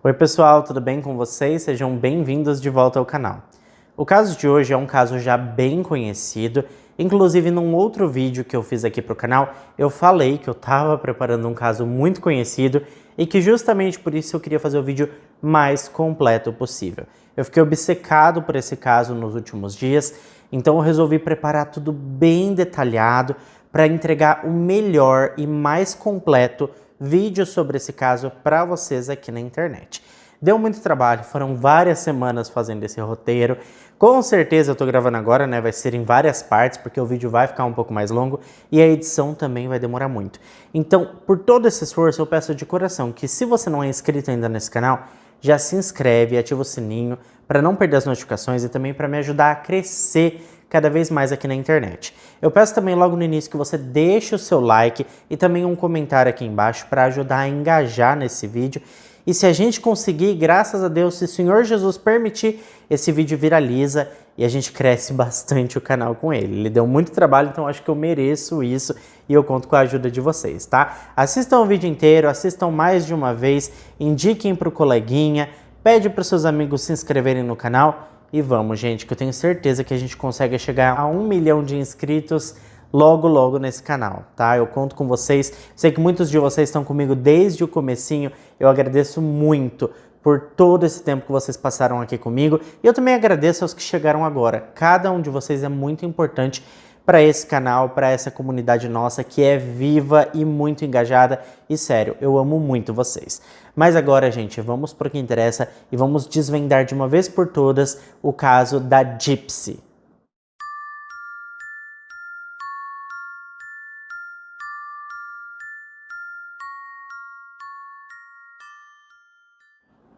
Oi pessoal, tudo bem com vocês? Sejam bem-vindos de volta ao canal. O caso de hoje é um caso já bem conhecido, inclusive num outro vídeo que eu fiz aqui para o canal, eu falei que eu estava preparando um caso muito conhecido e que justamente por isso eu queria fazer o vídeo mais completo possível. Eu fiquei obcecado por esse caso nos últimos dias, então eu resolvi preparar tudo bem detalhado para entregar o melhor e mais completo vídeo sobre esse caso para vocês aqui na internet. Deu muito trabalho, foram várias semanas fazendo esse roteiro. Com certeza eu tô gravando agora, né? Vai ser em várias partes, porque o vídeo vai ficar um pouco mais longo e a edição também vai demorar muito. Então, por todo esse esforço, eu peço de coração que se você não é inscrito ainda nesse canal, já se inscreve e ativa o sininho para não perder as notificações e também para me ajudar a crescer cada vez mais aqui na internet. Eu peço também logo no início que você deixe o seu like e também um comentário aqui embaixo para ajudar a engajar nesse vídeo. E se a gente conseguir, graças a Deus, se o Senhor Jesus permitir, esse vídeo viraliza e a gente cresce bastante o canal com ele. Ele deu muito trabalho, então acho que eu mereço isso e eu conto com a ajuda de vocês, tá? Assistam o vídeo inteiro, assistam mais de uma vez, indiquem para o coleguinha, pede para os seus amigos se inscreverem no canal. E vamos, gente, que eu tenho certeza que a gente consegue chegar a 1 milhão de inscritos logo nesse canal, tá? Eu conto com vocês. Sei que muitos de vocês estão comigo desde o comecinho. Eu agradeço muito por todo esse tempo que vocês passaram aqui comigo. E eu também agradeço aos que chegaram agora. Cada um de vocês é muito importante para esse canal, para essa comunidade nossa que é viva e muito engajada. E sério, eu amo muito vocês. Mas agora, gente, vamos para o que interessa e vamos desvendar de uma vez por todas o caso da Gypsy.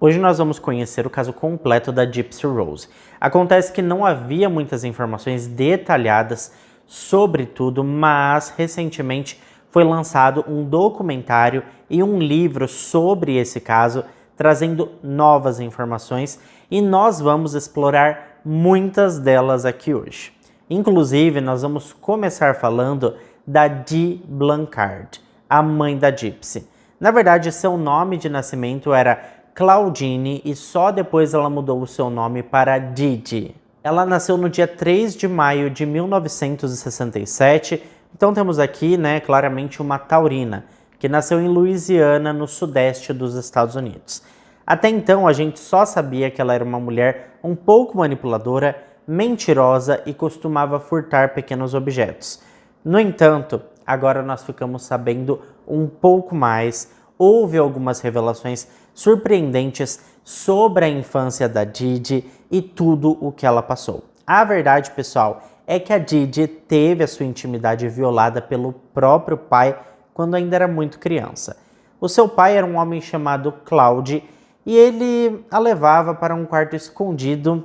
Hoje nós vamos conhecer o caso completo da Gypsy Rose. Acontece que não havia muitas informações detalhadas sobre tudo, mas recentemente foi lançado um documentário e um livro sobre esse caso, trazendo novas informações, e nós vamos explorar muitas delas aqui hoje. Inclusive, nós vamos começar falando da Dee Blanchard, a mãe da Gypsy. Na verdade, seu nome de nascimento era Claudine e só depois ela mudou o seu nome para Didi. Ela nasceu no dia 3 de maio de 1967, então temos aqui, né, claramente uma taurina, que nasceu em Louisiana, no sudeste dos Estados Unidos. Até então a gente só sabia que ela era uma mulher um pouco manipuladora, mentirosa e costumava furtar pequenos objetos. No entanto, agora nós ficamos sabendo um pouco mais. Houve algumas revelações surpreendentes sobre a infância da Didi e tudo o que ela passou. A verdade, pessoal, é que a Didi teve a sua intimidade violada pelo próprio pai quando ainda era muito criança. O seu pai era um homem chamado Claude e ele a levava para um quarto escondido,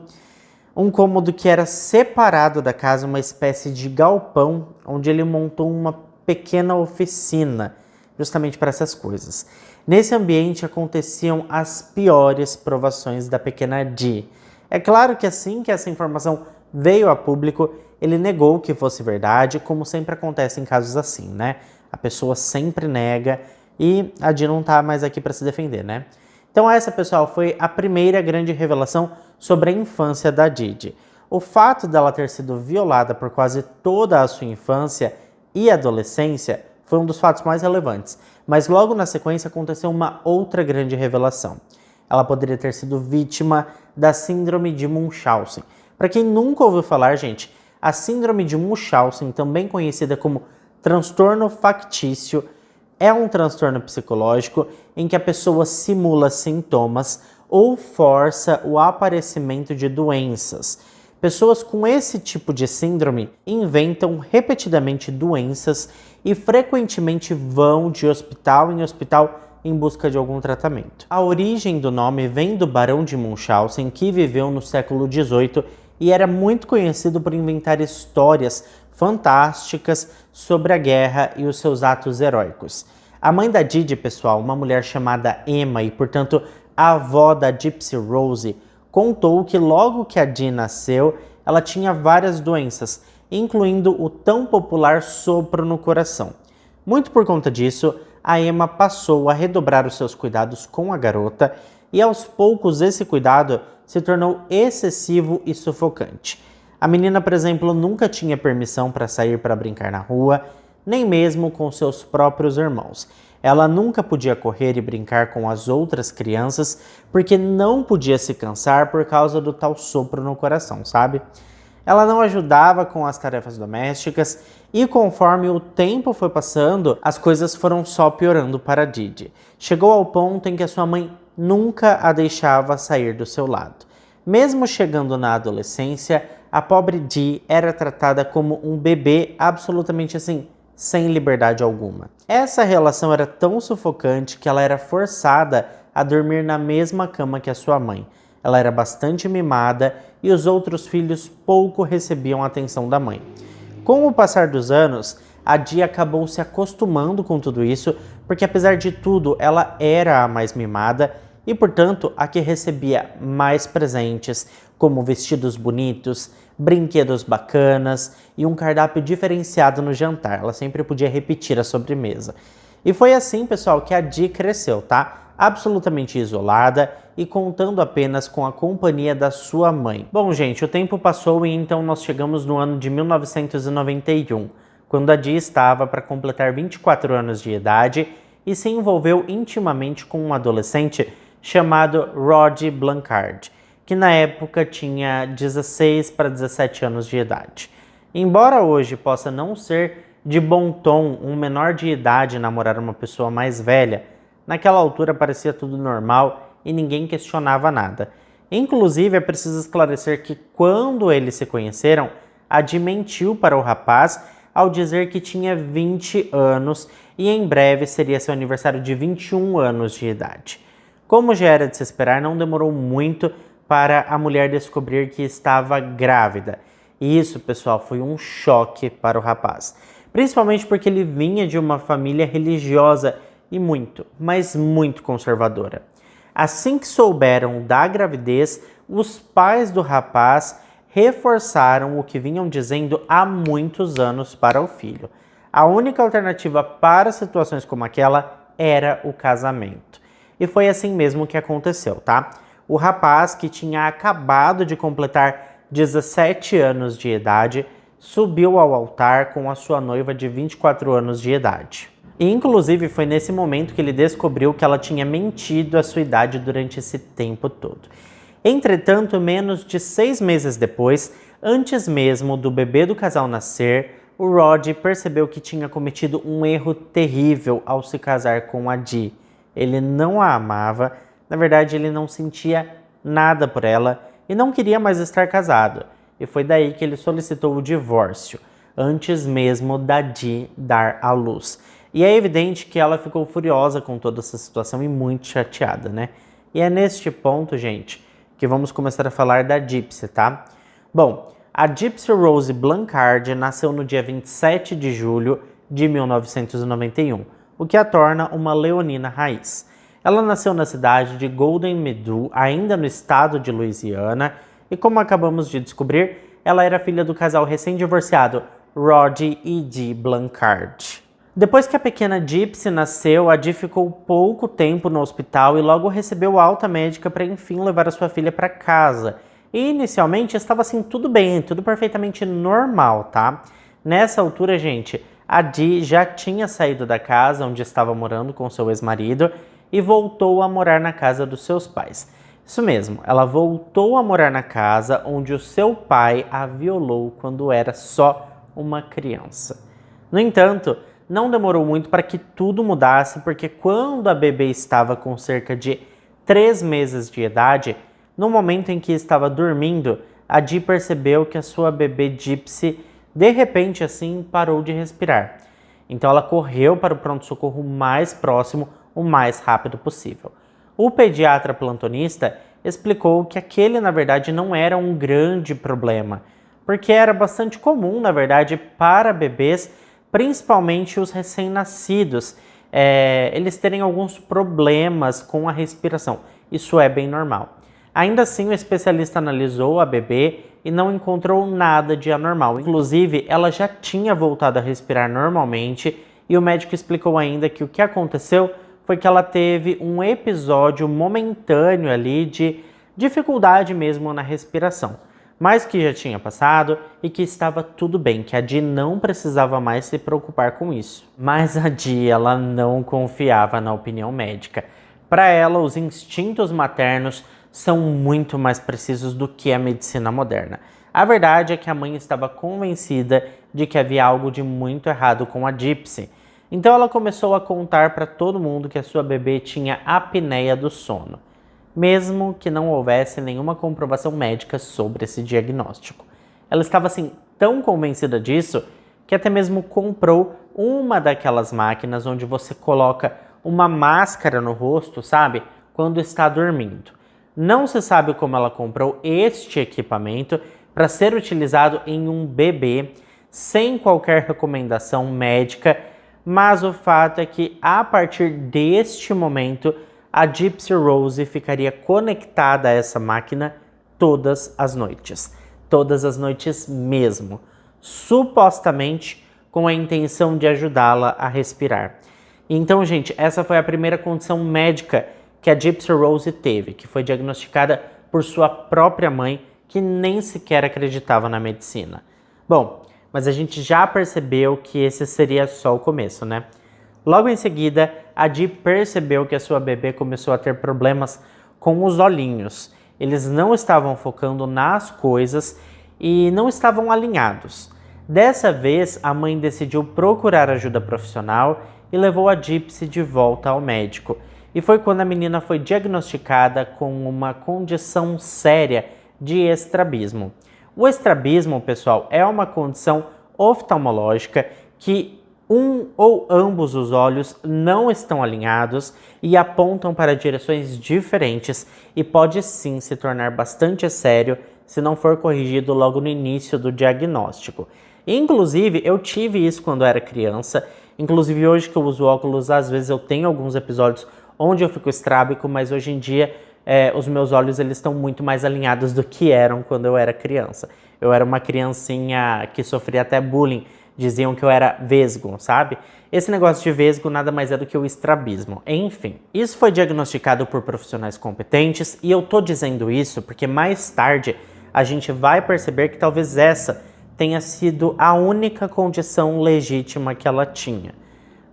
um cômodo que era separado da casa, uma espécie de galpão, onde ele montou uma pequena oficina, justamente para essas coisas. Nesse ambiente aconteciam as piores provações da pequena Dee. É claro que assim que essa informação veio a público, ele negou que fosse verdade, como sempre acontece em casos assim, né? A pessoa sempre nega e a Dee não tá mais aqui para se defender, né? Então essa, pessoal, foi a primeira grande revelação sobre a infância da Didi. O fato dela ter sido violada por quase toda a sua infância e adolescência foi um dos fatos mais relevantes, mas logo na sequência aconteceu uma outra grande revelação. Ela poderia ter sido vítima da síndrome de Munchausen. Para quem nunca ouviu falar, gente, a síndrome de Munchausen, também conhecida como transtorno factício, é um transtorno psicológico em que a pessoa simula sintomas ou força o aparecimento de doenças. Pessoas com esse tipo de síndrome inventam repetidamente doenças e frequentemente vão de hospital em hospital em busca de algum tratamento. A origem do nome vem do Barão de Munchausen, que viveu no século XVIII e era muito conhecido por inventar histórias fantásticas sobre a guerra e os seus atos heróicos. A mãe da Didi, pessoal, uma mulher chamada Emma e, portanto, a avó da Gypsy Rose, contou que logo que a Dee nasceu, ela tinha várias doenças, incluindo o tão popular sopro no coração. Muito por conta disso, a Emma passou a redobrar os seus cuidados com a garota e aos poucos esse cuidado se tornou excessivo e sufocante. A menina, por exemplo, nunca tinha permissão para sair para brincar na rua, nem mesmo com seus próprios irmãos. Ela nunca podia correr e brincar com as outras crianças porque não podia se cansar por causa do tal sopro no coração, sabe? Ela não ajudava com as tarefas domésticas e conforme o tempo foi passando, as coisas foram só piorando para Didi. Chegou ao ponto em que a sua mãe nunca a deixava sair do seu lado. Mesmo chegando na adolescência, a pobre Dee era tratada como um bebê absolutamente assim, sem liberdade alguma. Essa relação era tão sufocante que ela era forçada a dormir na mesma cama que a sua mãe. Ela era bastante mimada e os outros filhos pouco recebiam a atenção da mãe. Com o passar dos anos, a Dee acabou se acostumando com tudo isso, porque apesar de tudo, ela era a mais mimada e, portanto, a que recebia mais presentes, como vestidos bonitos, brinquedos bacanas e um cardápio diferenciado no jantar. Ela sempre podia repetir a sobremesa. E foi assim, pessoal, que a Dee cresceu, tá? Absolutamente isolada e contando apenas com a companhia da sua mãe. Bom, gente, o tempo passou e então nós chegamos no ano de 1991, quando a Dee estava para completar 24 anos de idade e se envolveu intimamente com um adolescente chamado Rod Blanchard, que na época tinha 16 para 17 anos de idade. Embora hoje possa não ser de bom tom um menor de idade namorar uma pessoa mais velha, naquela altura parecia tudo normal e ninguém questionava nada. Inclusive, é preciso esclarecer que quando eles se conheceram, a Dee mentiu para o rapaz ao dizer que tinha 20 anos e em breve seria seu aniversário de 21 anos de idade. Como já era de se esperar, não demorou muito para a mulher descobrir que estava grávida. E isso, pessoal, foi um choque para o rapaz. Principalmente porque ele vinha de uma família religiosa e muito, mas muito conservadora. Assim que souberam da gravidez, os pais do rapaz reforçaram o que vinham dizendo há muitos anos para o filho. A única alternativa para situações como aquela era o casamento. E foi assim mesmo que aconteceu, tá? O rapaz, que tinha acabado de completar 17 anos de idade, subiu ao altar com a sua noiva de 24 anos de idade. E, inclusive, foi nesse momento que ele descobriu que ela tinha mentido a sua idade durante esse tempo todo. Entretanto, menos de 6 meses depois, antes mesmo do bebê do casal nascer, o Rod percebeu que tinha cometido um erro terrível ao se casar com a Dee. Ele não a amava, na verdade ele não sentia nada por ela e não queria mais estar casado. E foi daí que ele solicitou o divórcio, antes mesmo da Dee dar à luz. E é evidente que ela ficou furiosa com toda essa situação e muito chateada, né? E é neste ponto, gente, que vamos começar a falar da Gypsy, tá? Bom, a Gypsy Rose Blanchard nasceu no dia 27 de julho de 1991, o que a torna uma leonina raiz. Ela nasceu na cidade de Golden Meadow, ainda no estado de Louisiana, e como acabamos de descobrir, ela era filha do casal recém-divorciado Rod e Dee Blanchard. Depois que a pequena Gypsy nasceu, a Dee ficou pouco tempo no hospital e logo recebeu alta médica para enfim levar a sua filha para casa. E inicialmente estava assim tudo bem, tudo perfeitamente normal, tá? Nessa altura, gente, a Dee já tinha saído da casa onde estava morando com seu ex-marido e voltou a morar na casa dos seus pais. Isso mesmo, ela voltou a morar na casa onde o seu pai a violou quando era só uma criança. No entanto, não demorou muito para que tudo mudasse, porque quando a bebê estava com cerca de 3 meses de idade, no momento em que estava dormindo, a Dee percebeu que a sua bebê Gypsy, de repente assim, parou de respirar. Então ela correu para o pronto-socorro mais próximo, o mais rápido possível. O pediatra plantonista explicou que aquele, na verdade, não era um grande problema, porque era bastante comum, na verdade, para bebês, principalmente os recém-nascidos, eles terem alguns problemas com a respiração. Isso é bem normal. Ainda assim, o especialista analisou a bebê e não encontrou nada de anormal. Inclusive, ela já tinha voltado a respirar normalmente e o médico explicou ainda que o que aconteceu foi que ela teve um episódio momentâneo ali de dificuldade mesmo na respiração, mas que já tinha passado e que estava tudo bem, que a Dee não precisava mais se preocupar com isso. Mas a Dee, ela não confiava na opinião médica. Para ela, os instintos maternos são muito mais precisos do que a medicina moderna. A verdade é que a mãe estava convencida de que havia algo de muito errado com a Gypsy. Então ela começou a contar para todo mundo que a sua bebê tinha apneia do sono, mesmo que não houvesse nenhuma comprovação médica sobre esse diagnóstico. Ela estava assim tão convencida disso que até mesmo comprou uma daquelas máquinas onde você coloca uma máscara no rosto, sabe? Quando está dormindo. Não se sabe como ela comprou este equipamento para ser utilizado em um bebê sem qualquer recomendação médica, mas o fato é que a partir deste momento a Gypsy Rose ficaria conectada a essa máquina todas as noites mesmo, supostamente com a intenção de ajudá-la a respirar. Então, gente, essa foi a primeira condição médica que a Gypsy Rose teve, que foi diagnosticada por sua própria mãe, que nem sequer acreditava na medicina. Bom, mas a gente já percebeu que esse seria só o começo, né? Logo em seguida, a Dee percebeu que a sua bebê começou a ter problemas com os olhinhos. Eles não estavam focando nas coisas e não estavam alinhados. Dessa vez, a mãe decidiu procurar ajuda profissional e levou a Gypsy de volta ao médico. E foi quando a menina foi diagnosticada com uma condição séria de estrabismo. O estrabismo, pessoal, é uma condição oftalmológica que um ou ambos os olhos não estão alinhados e apontam para direções diferentes e pode sim se tornar bastante sério se não for corrigido logo no início do diagnóstico. Inclusive, eu tive isso quando era criança. Inclusive, hoje que eu uso óculos, às vezes eu tenho alguns episódios onde eu fico estrábico, mas hoje em dia os meus olhos eles estão muito mais alinhados do que eram quando eu era criança. Eu era uma criancinha que sofria até bullying, diziam que eu era vesgo, sabe? Esse negócio de vesgo nada mais é do que o estrabismo. Enfim, isso foi diagnosticado por profissionais competentes e eu tô dizendo isso porque mais tarde a gente vai perceber que talvez essa tenha sido a única condição legítima que ela tinha.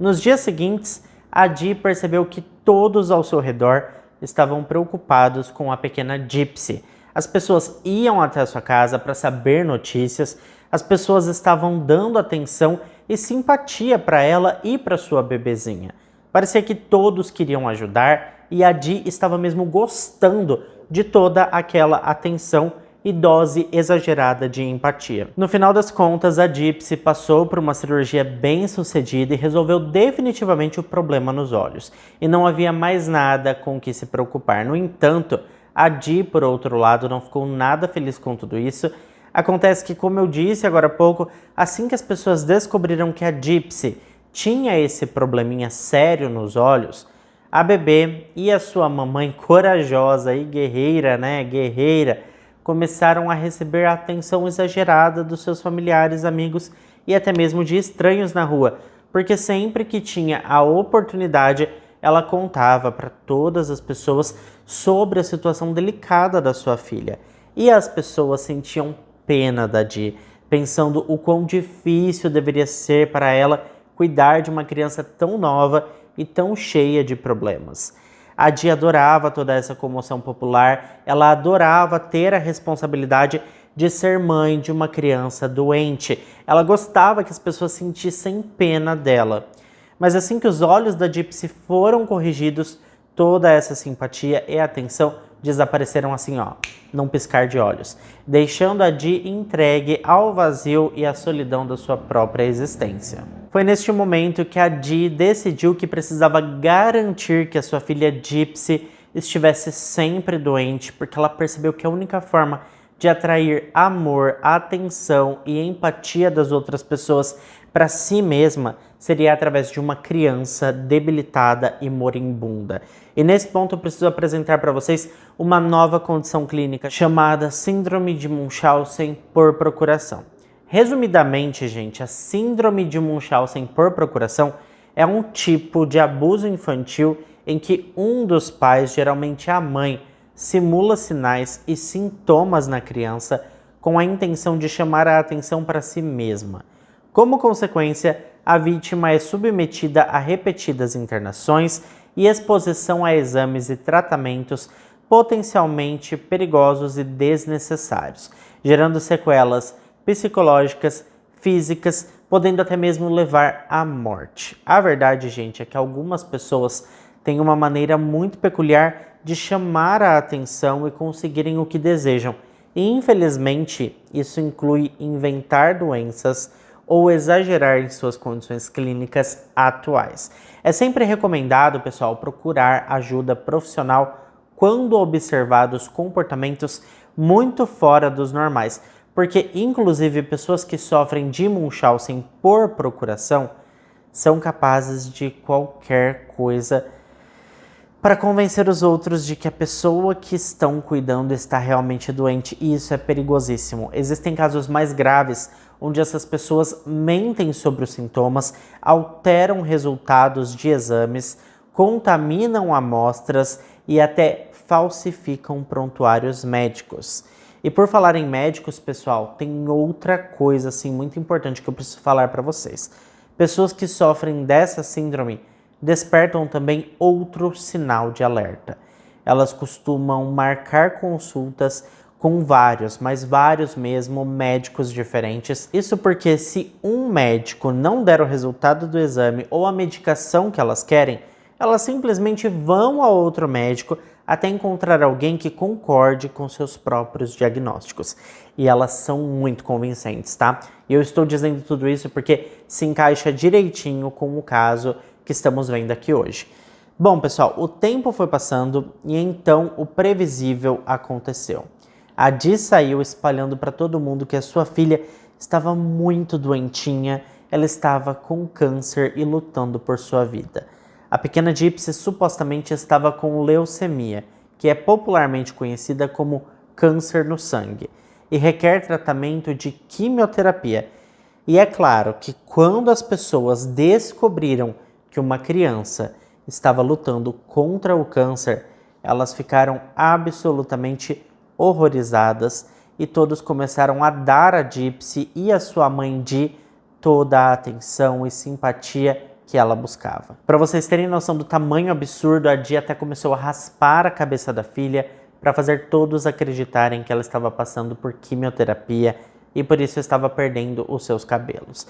Nos dias seguintes, a Dee percebeu que todos ao seu redor estavam preocupados com a pequena Gypsy. As pessoas iam até a sua casa para saber notícias, as pessoas estavam dando atenção e simpatia para ela e para sua bebezinha. Parecia que todos queriam ajudar e a Dee estava mesmo gostando de toda aquela atenção e dose exagerada de empatia. No final das contas, a Gypsy passou por uma cirurgia bem sucedida e resolveu definitivamente o problema nos olhos. E não havia mais nada com o que se preocupar. No entanto, a Dee, por outro lado, não ficou nada feliz com tudo isso. Acontece que, como eu disse agora há pouco, assim que as pessoas descobriram que a Gypsy tinha esse probleminha sério nos olhos, a bebê e a sua mamãe corajosa e guerreira, começaram a receber a atenção exagerada dos seus familiares, amigos e até mesmo de estranhos na rua, porque sempre que tinha a oportunidade, ela contava para todas as pessoas sobre a situação delicada da sua filha. E as pessoas sentiam pena da Dee, pensando o quão difícil deveria ser para ela cuidar de uma criança tão nova e tão cheia de problemas. A Dee adorava toda essa comoção popular, ela adorava ter a responsabilidade de ser mãe de uma criança doente. Ela gostava que as pessoas sentissem pena dela. Mas assim que os olhos da Gypsy foram corrigidos, toda essa simpatia e atenção desapareceram assim, num piscar de olhos, deixando a Dee entregue ao vazio e à solidão da sua própria existência. Foi neste momento que a Dee decidiu que precisava garantir que a sua filha Gypsy estivesse sempre doente, porque ela percebeu que a única forma de atrair amor, atenção e empatia das outras pessoas para si mesma seria através de uma criança debilitada e moribunda. E nesse ponto eu preciso apresentar para vocês uma nova condição clínica chamada Síndrome de Munchausen por procuração. Resumidamente, gente, a Síndrome de Munchausen por procuração é um tipo de abuso infantil em que um dos pais, geralmente a mãe, simula sinais e sintomas na criança com a intenção de chamar a atenção para si mesma. Como consequência, a vítima é submetida a repetidas internações e exposição a exames e tratamentos potencialmente perigosos e desnecessários, gerando sequelas psicológicas, físicas, podendo até mesmo levar à morte. A verdade, gente, é que algumas pessoas têm uma maneira muito peculiar de chamar a atenção e conseguirem o que desejam. E, infelizmente, isso inclui inventar doenças ou exagerar em suas condições clínicas atuais. É sempre recomendado, pessoal, procurar ajuda profissional quando observados comportamentos muito fora dos normais, porque inclusive pessoas que sofrem de Munchausen por procuração são capazes de qualquer coisa para convencer os outros de que a pessoa que estão cuidando está realmente doente, e isso é perigosíssimo. Existem casos mais graves onde essas pessoas mentem sobre os sintomas, alteram resultados de exames, contaminam amostras e até falsificam prontuários médicos. E por falar em médicos, pessoal, tem outra coisa assim muito importante que eu preciso falar para vocês. Pessoas que sofrem dessa síndrome despertam também outro sinal de alerta. Elas costumam marcar consultas com vários, mas vários mesmo, médicos diferentes. Isso porque se um médico não der o resultado do exame ou a medicação que elas querem, elas simplesmente vão a outro médico até encontrar alguém que concorde com seus próprios diagnósticos. E elas são muito convincentes, tá? E eu estou dizendo tudo isso porque se encaixa direitinho com o caso que estamos vendo aqui hoje. Bom, pessoal, o tempo foi passando e então o previsível aconteceu. A Dee saiu espalhando para todo mundo que a sua filha estava muito doentinha, ela estava com câncer e lutando por sua vida. A pequena Gypsy supostamente estava com leucemia, que é popularmente conhecida como câncer no sangue, e requer tratamento de quimioterapia. E é claro que quando as pessoas descobriram que uma criança estava lutando contra o câncer, elas ficaram absolutamente horrorizadas e todos começaram a dar a Gypsy e a sua mãe Dee toda a atenção e simpatia que ela buscava. Para vocês terem noção do tamanho absurdo, a Dee até começou a raspar a cabeça da filha para fazer todos acreditarem que ela estava passando por quimioterapia e por isso estava perdendo os seus cabelos.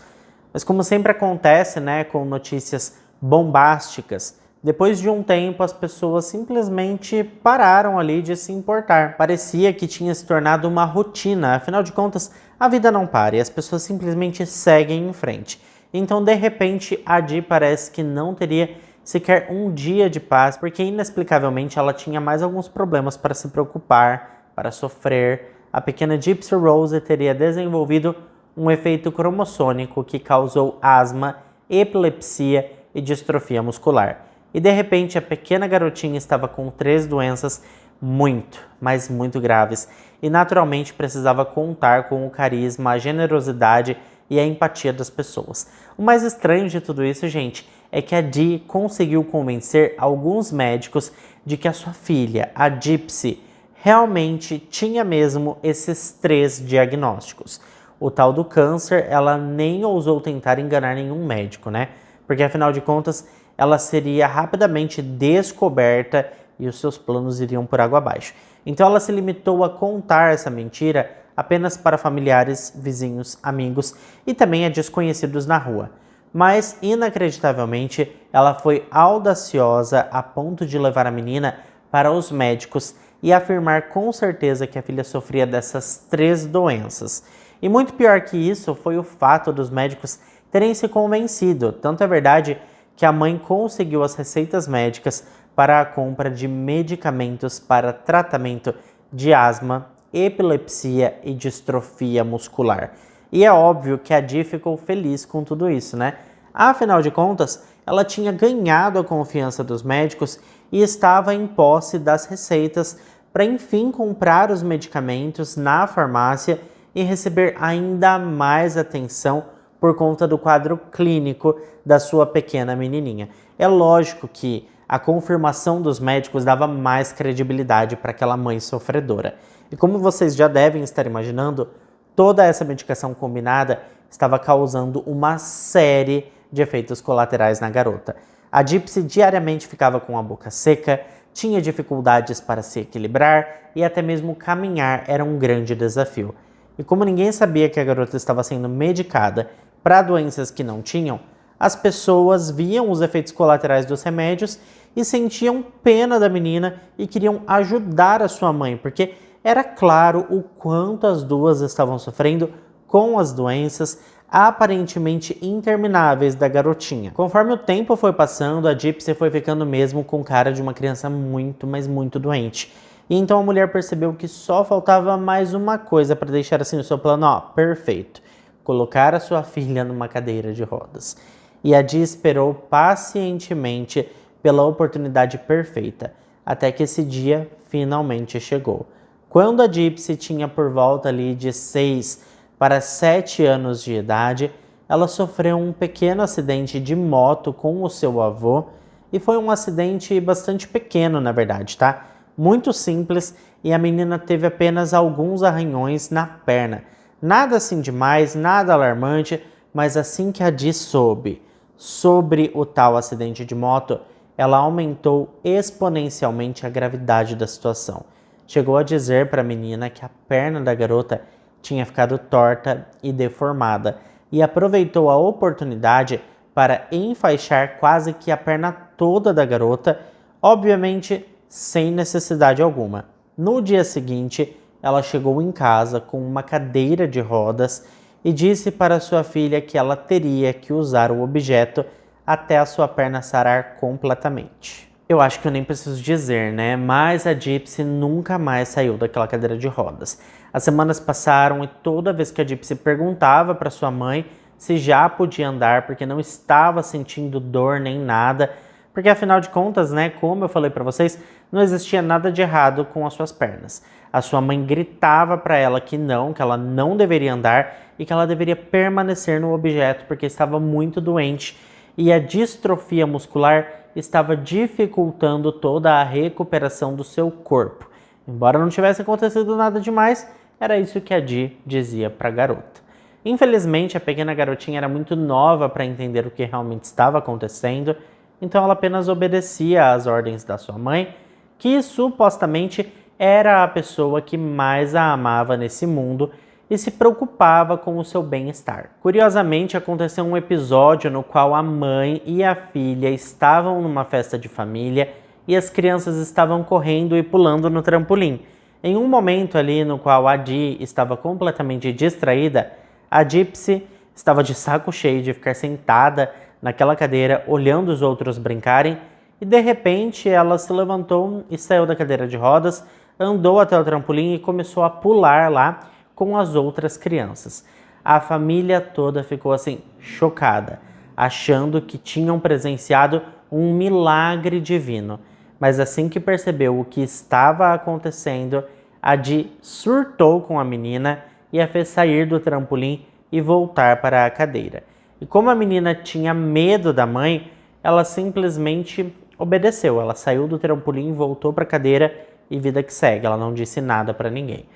Mas como sempre acontece, né, com notícias bombásticas, depois de um tempo as pessoas simplesmente pararam ali de se importar. Parecia que tinha se tornado uma rotina, afinal de contas a vida não para e as pessoas simplesmente seguem em frente. Então de repente a Dee parece que não teria sequer um dia de paz, porque inexplicavelmente ela tinha mais alguns problemas para se preocupar, para sofrer. A pequena Gypsy Rose teria desenvolvido um efeito cromossômico que causou asma, epilepsia e distrofia muscular. E de repente a pequena garotinha estava com 3 doenças muito, mas muito graves e naturalmente precisava contar com o carisma, a generosidade e a empatia das pessoas. O mais estranho de tudo isso, gente, é que a Dee conseguiu convencer alguns médicos de que a sua filha, a Gypsy, realmente tinha mesmo esses 3 diagnósticos. O tal do câncer, ela nem ousou tentar enganar nenhum médico, né? Porque afinal de contas, ela seria rapidamente descoberta e os seus planos iriam por água abaixo. Então ela se limitou a contar essa mentira apenas para familiares, vizinhos, amigos e também a desconhecidos na rua. Mas, inacreditavelmente, ela foi audaciosa a ponto de levar a menina para os médicos e afirmar com certeza que a filha sofria dessas 3 doenças. E muito pior que isso foi o fato dos médicos terem se convencido. Tanto é verdade que a mãe conseguiu as receitas médicas para a compra de medicamentos para tratamento de asma, epilepsia e distrofia muscular. E é óbvio que a Dee ficou feliz com tudo isso, né? Afinal de contas, ela tinha ganhado a confiança dos médicos e estava em posse das receitas para enfim comprar os medicamentos na farmácia e receber ainda mais atenção por conta do quadro clínico da sua pequena menininha. É lógico que a confirmação dos médicos dava mais credibilidade para aquela mãe sofredora. E como vocês já devem estar imaginando, toda essa medicação combinada estava causando uma série de efeitos colaterais na garota. A Gypsy diariamente ficava com a boca seca, tinha dificuldades para se equilibrar e até mesmo caminhar era um grande desafio. E como ninguém sabia que a garota estava sendo medicada para doenças que não tinham, as pessoas viam os efeitos colaterais dos remédios e sentiam pena da menina e queriam ajudar a sua mãe, porque era claro o quanto as duas estavam sofrendo com as doenças aparentemente intermináveis da garotinha. Conforme o tempo foi passando, a Gypsy foi ficando mesmo com cara de uma criança muito, mas muito doente. E então a mulher percebeu que só faltava mais uma coisa para deixar assim o seu plano, perfeito. Colocar a sua filha numa cadeira de rodas. E a Di esperou pacientemente pela oportunidade perfeita, até que esse dia finalmente chegou. Quando a Gypsy tinha por volta ali de 6 para 7 anos de idade, ela sofreu um pequeno acidente de moto com o seu avô, e foi um acidente bastante pequeno, na verdade, tá? Muito simples, e a menina teve apenas alguns arranhões na perna. Nada assim demais, nada alarmante, mas assim que a Di soube sobre o tal acidente de moto, ela aumentou exponencialmente a gravidade da situação. Chegou a dizer para a menina que a perna da garota tinha ficado torta e deformada e aproveitou a oportunidade para enfaixar quase que a perna toda da garota, obviamente sem necessidade alguma. No dia seguinte, ela chegou em casa com uma cadeira de rodas e disse para sua filha que ela teria que usar o objeto até a sua perna sarar completamente. Eu acho que eu nem preciso dizer, né? Mas a Gypsy nunca mais saiu daquela cadeira de rodas. As semanas passaram e toda vez que a Gypsy perguntava para sua mãe se já podia andar, porque não estava sentindo dor nem nada, porque afinal de contas, né, como eu falei para vocês, não existia nada de errado com as suas pernas. A sua mãe gritava para ela que ela não deveria andar e que ela deveria permanecer no objeto porque estava muito doente e a distrofia muscular estava dificultando toda a recuperação do seu corpo. Embora não tivesse acontecido nada demais, era isso que a Di dizia para a garota. Infelizmente, a pequena garotinha era muito nova para entender o que realmente estava acontecendo, então ela apenas obedecia às ordens da sua mãe, que supostamente era a pessoa que mais a amava nesse mundo e se preocupava com o seu bem-estar. Curiosamente, aconteceu um episódio no qual a mãe e a filha estavam numa festa de família e as crianças estavam correndo e pulando no trampolim. Em um momento ali no qual a Di estava completamente distraída, a Gypsy estava de saco cheio de ficar sentada naquela cadeira olhando os outros brincarem e de repente ela se levantou e saiu da cadeira de rodas, andou até o trampolim e começou a pular lá com as outras crianças. A família toda ficou assim chocada, achando que tinham presenciado um milagre divino. Mas assim que percebeu o que estava acontecendo, a Di surtou com a menina e a fez sair do trampolim e voltar para a cadeira. E como a menina tinha medo da mãe, ela simplesmente obedeceu. Ela saiu do trampolim, voltou para a cadeira e vida que segue. Ela não disse nada para ninguém.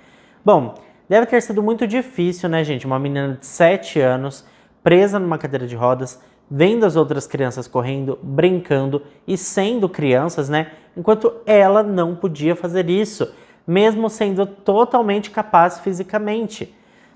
Bom, deve ter sido muito difícil, né, gente? Uma menina de 7 anos, presa numa cadeira de rodas, vendo as outras crianças correndo, brincando e sendo crianças, né? Enquanto ela não podia fazer isso, mesmo sendo totalmente capaz fisicamente.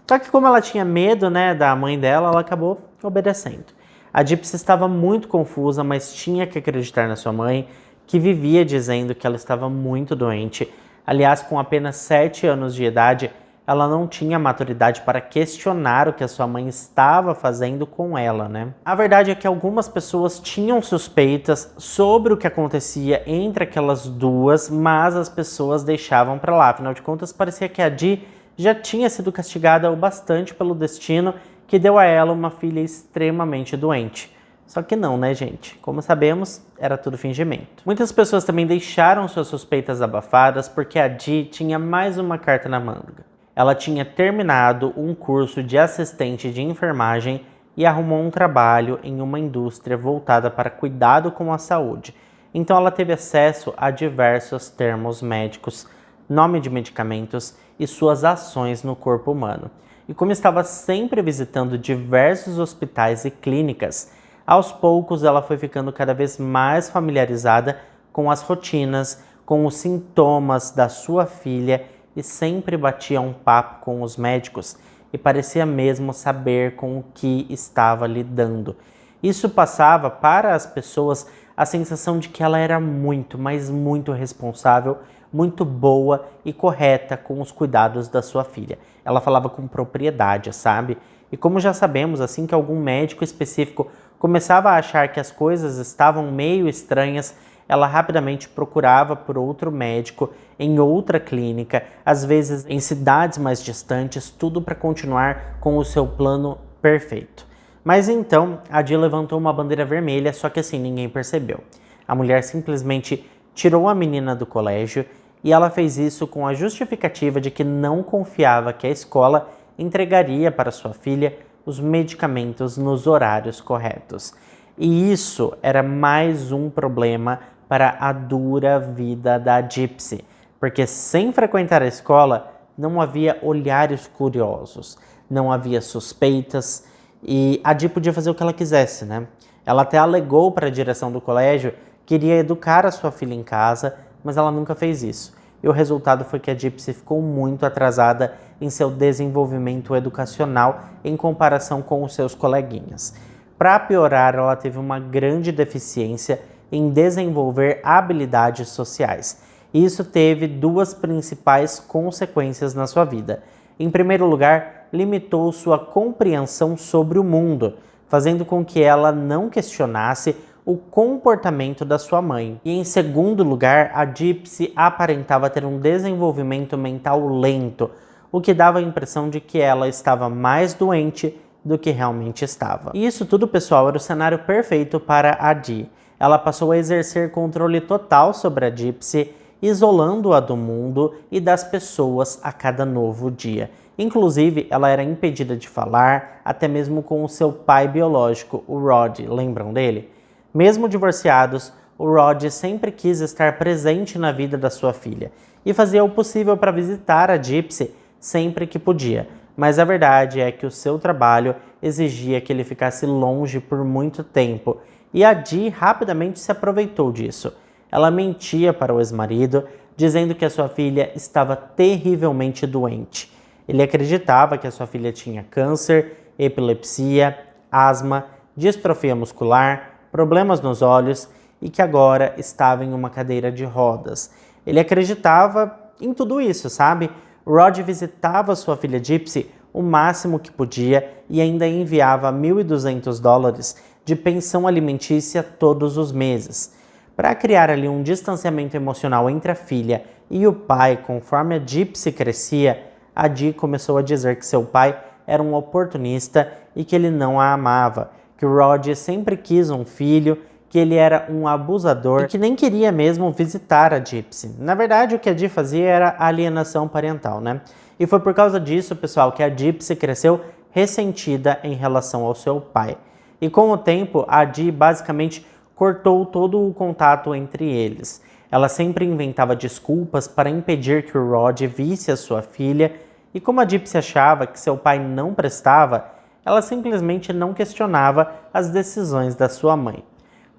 Só que como ela tinha medo, né, da mãe dela, ela acabou obedecendo. A Gypsy estava muito confusa, mas tinha que acreditar na sua mãe, que vivia dizendo que ela estava muito doente. Aliás, com apenas 7 anos de idade, ela não tinha maturidade para questionar o que a sua mãe estava fazendo com ela, né? A verdade é que algumas pessoas tinham suspeitas sobre o que acontecia entre aquelas duas, mas as pessoas deixavam para lá. Afinal de contas, parecia que a Di já tinha sido castigada o bastante pelo destino que deu a ela uma filha extremamente doente. Só que não, né, gente? Como sabemos, era tudo fingimento. Muitas pessoas também deixaram suas suspeitas abafadas porque a Di tinha mais uma carta na manga. Ela tinha terminado um curso de assistente de enfermagem e arrumou um trabalho em uma indústria voltada para cuidado com a saúde. Então ela teve acesso a diversos termos médicos, nome de medicamentos e suas ações no corpo humano. E como estava sempre visitando diversos hospitais e clínicas, aos poucos ela foi ficando cada vez mais familiarizada com as rotinas, com os sintomas da sua filha e sempre batia um papo com os médicos e parecia mesmo saber com o que estava lidando. Isso passava para as pessoas a sensação de que ela era muito, mas muito responsável, muito boa e correta com os cuidados da sua filha. Ela falava com propriedade, sabe? E como já sabemos, assim que algum médico específico começava a achar que as coisas estavam meio estranhas, ela rapidamente procurava por outro médico em outra clínica, às vezes em cidades mais distantes, tudo para continuar com o seu plano perfeito. Mas então, a Dee levantou uma bandeira vermelha, só que assim ninguém percebeu. A mulher simplesmente tirou a menina do colégio e ela fez isso com a justificativa de que não confiava que a escola entregaria para sua filha os medicamentos nos horários corretos. E isso era mais um problema para a dura vida da Gypsy, porque sem frequentar a escola não havia olhares curiosos, não havia suspeitas e a Dee podia fazer o que ela quisesse, né? Ela até alegou para a direção do colégio que iria educar a sua filha em casa, mas ela nunca fez isso. E o resultado foi que a Gypsy ficou muito atrasada em seu desenvolvimento educacional em comparação com os seus coleguinhas. Para piorar, ela teve uma grande deficiência em desenvolver habilidades sociais. E isso teve duas principais consequências na sua vida. Em primeiro lugar, limitou sua compreensão sobre o mundo, fazendo com que ela não questionasse o comportamento da sua mãe. E em segundo lugar, a Gypsy aparentava ter um desenvolvimento mental lento, o que dava a impressão de que ela estava mais doente do que realmente estava. E isso tudo, pessoal, era o cenário perfeito para a Dee. Ela passou a exercer controle total sobre a Gypsy, isolando-a do mundo e das pessoas a cada novo dia. Inclusive, ela era impedida de falar, até mesmo com o seu pai biológico, o Rod. Lembram dele? Mesmo divorciados, o Rod sempre quis estar presente na vida da sua filha e fazia o possível para visitar a Gypsy sempre que podia. Mas a verdade é que o seu trabalho exigia que ele ficasse longe por muito tempo e a Dee rapidamente se aproveitou disso. Ela mentia para o ex-marido, dizendo que a sua filha estava terrivelmente doente. Ele acreditava que a sua filha tinha câncer, epilepsia, asma, distrofia muscular, problemas nos olhos e que agora estava em uma cadeira de rodas. Ele acreditava em tudo isso, sabe? Rod visitava sua filha Gypsy o máximo que podia e ainda enviava $1.200 de pensão alimentícia todos os meses. Para criar ali um distanciamento emocional entre a filha e o pai, conforme a Gypsy crescia, a Dee começou a dizer que seu pai era um oportunista e que ele não a amava, que o Rod sempre quis um filho, que ele era um abusador e que nem queria mesmo visitar a Gypsy. Na verdade, o que a Dee fazia era alienação parental, né? E foi por causa disso, pessoal, que a Gypsy cresceu ressentida em relação ao seu pai. E com o tempo, a Dee basicamente cortou todo o contato entre eles. Ela sempre inventava desculpas para impedir que o Rod visse a sua filha, e como a Gypsy achava que seu pai não prestava, ela simplesmente não questionava as decisões da sua mãe.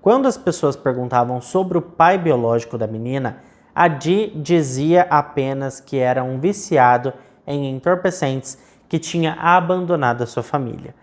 Quando as pessoas perguntavam sobre o pai biológico da menina, a Dee dizia apenas que era um viciado em entorpecentes que tinha abandonado a sua família.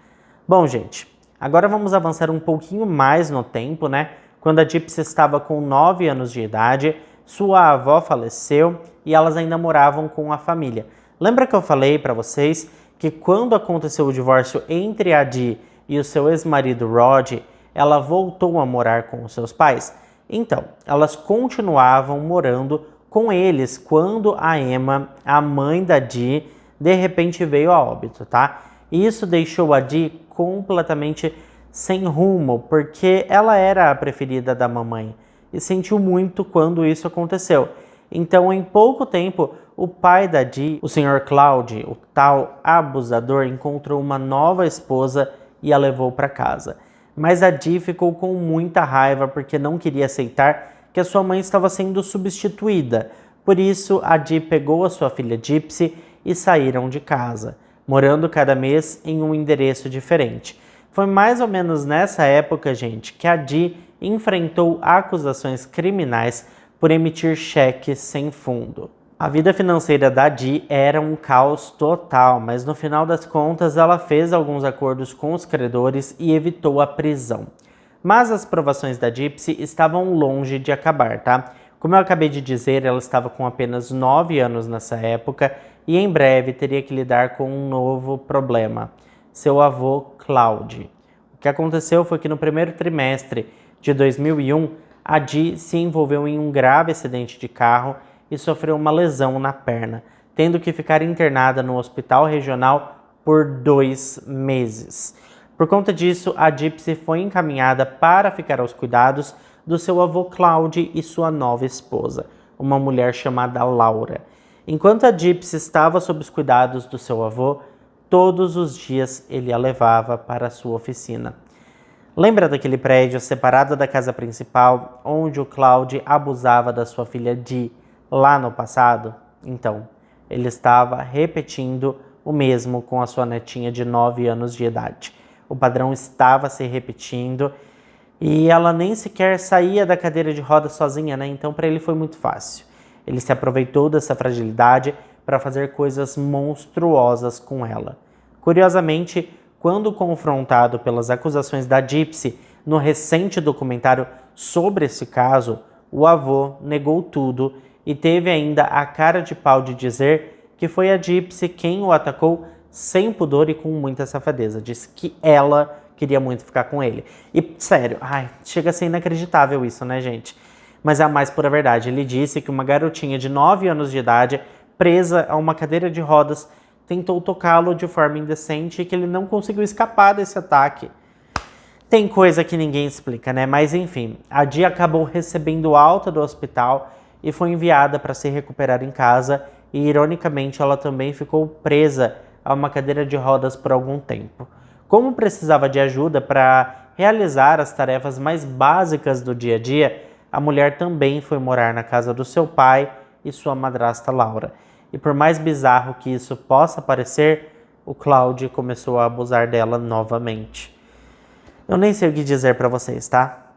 Bom, gente, agora vamos avançar um pouquinho mais no tempo, né? Quando a Gypsy estava com 9 anos de idade, sua avó faleceu e elas ainda moravam com a família. Lembra que eu falei para vocês que quando aconteceu o divórcio entre a Dee e o seu ex-marido Rod, ela voltou a morar com os seus pais? Então, elas continuavam morando com eles quando a Emma, a mãe da Dee, de repente veio a óbito, tá? E isso deixou a Dee completamente sem rumo, porque ela era a preferida da mamãe e sentiu muito quando isso aconteceu. Então, em pouco tempo, o pai da Dee, o Sr. Cloud, o tal abusador, encontrou uma nova esposa e a levou para casa. Mas a Dee ficou com muita raiva porque não queria aceitar que a sua mãe estava sendo substituída. Por isso, a Dee pegou a sua filha Gypsy e saíram de casa, morando cada mês em um endereço diferente. Foi mais ou menos nessa época, gente, que a Dee enfrentou acusações criminais por emitir cheques sem fundo. A vida financeira da Dee era um caos total, mas no final das contas ela fez alguns acordos com os credores e evitou a prisão. Mas as provações da Gypsy estavam longe de acabar, tá? Como eu acabei de dizer, ela estava com apenas 9 anos nessa época e em breve teria que lidar com um novo problema: seu avô Claude. O que aconteceu foi que no primeiro trimestre de 2001, a Dee se envolveu em um grave acidente de carro e sofreu uma lesão na perna, tendo que ficar internada no hospital regional por 2 meses. Por conta disso, a Gypsy foi encaminhada para ficar aos cuidados do seu avô Claude e sua nova esposa, uma mulher chamada Laura. Enquanto a Gypsy estava sob os cuidados do seu avô, todos os dias ele a levava para a sua oficina. Lembra daquele prédio separado da casa principal, onde o Claude abusava da sua filha Dee lá no passado? Então, ele estava repetindo o mesmo com a sua netinha de 9 anos de idade. O padrão estava se repetindo e ela nem sequer saía da cadeira de rodas sozinha, né? Então, para ele foi muito fácil. Ele se aproveitou dessa fragilidade para fazer coisas monstruosas com ela. Curiosamente, quando confrontado pelas acusações da Gypsy no recente documentário sobre esse caso, o avô negou tudo e teve ainda a cara de pau de dizer que foi a Gypsy quem o atacou sem pudor e com muita safadeza. Disse que ela queria muito ficar com ele. E, sério, chega a ser inacreditável isso, né, gente? Mas é a mais pura verdade. Ele disse que uma garotinha de 9 anos de idade, presa a uma cadeira de rodas, tentou tocá-lo de forma indecente e que ele não conseguiu escapar desse ataque. Tem coisa que ninguém explica, né? Mas enfim, a Dee acabou recebendo alta do hospital e foi enviada para se recuperar em casa e, ironicamente, ela também ficou presa a uma cadeira de rodas por algum tempo. Como precisava de ajuda para realizar as tarefas mais básicas do dia a dia, a mulher também foi morar na casa do seu pai e sua madrasta Laura. E por mais bizarro que isso possa parecer, o Claude começou a abusar dela novamente. Eu nem sei o que dizer para vocês, tá?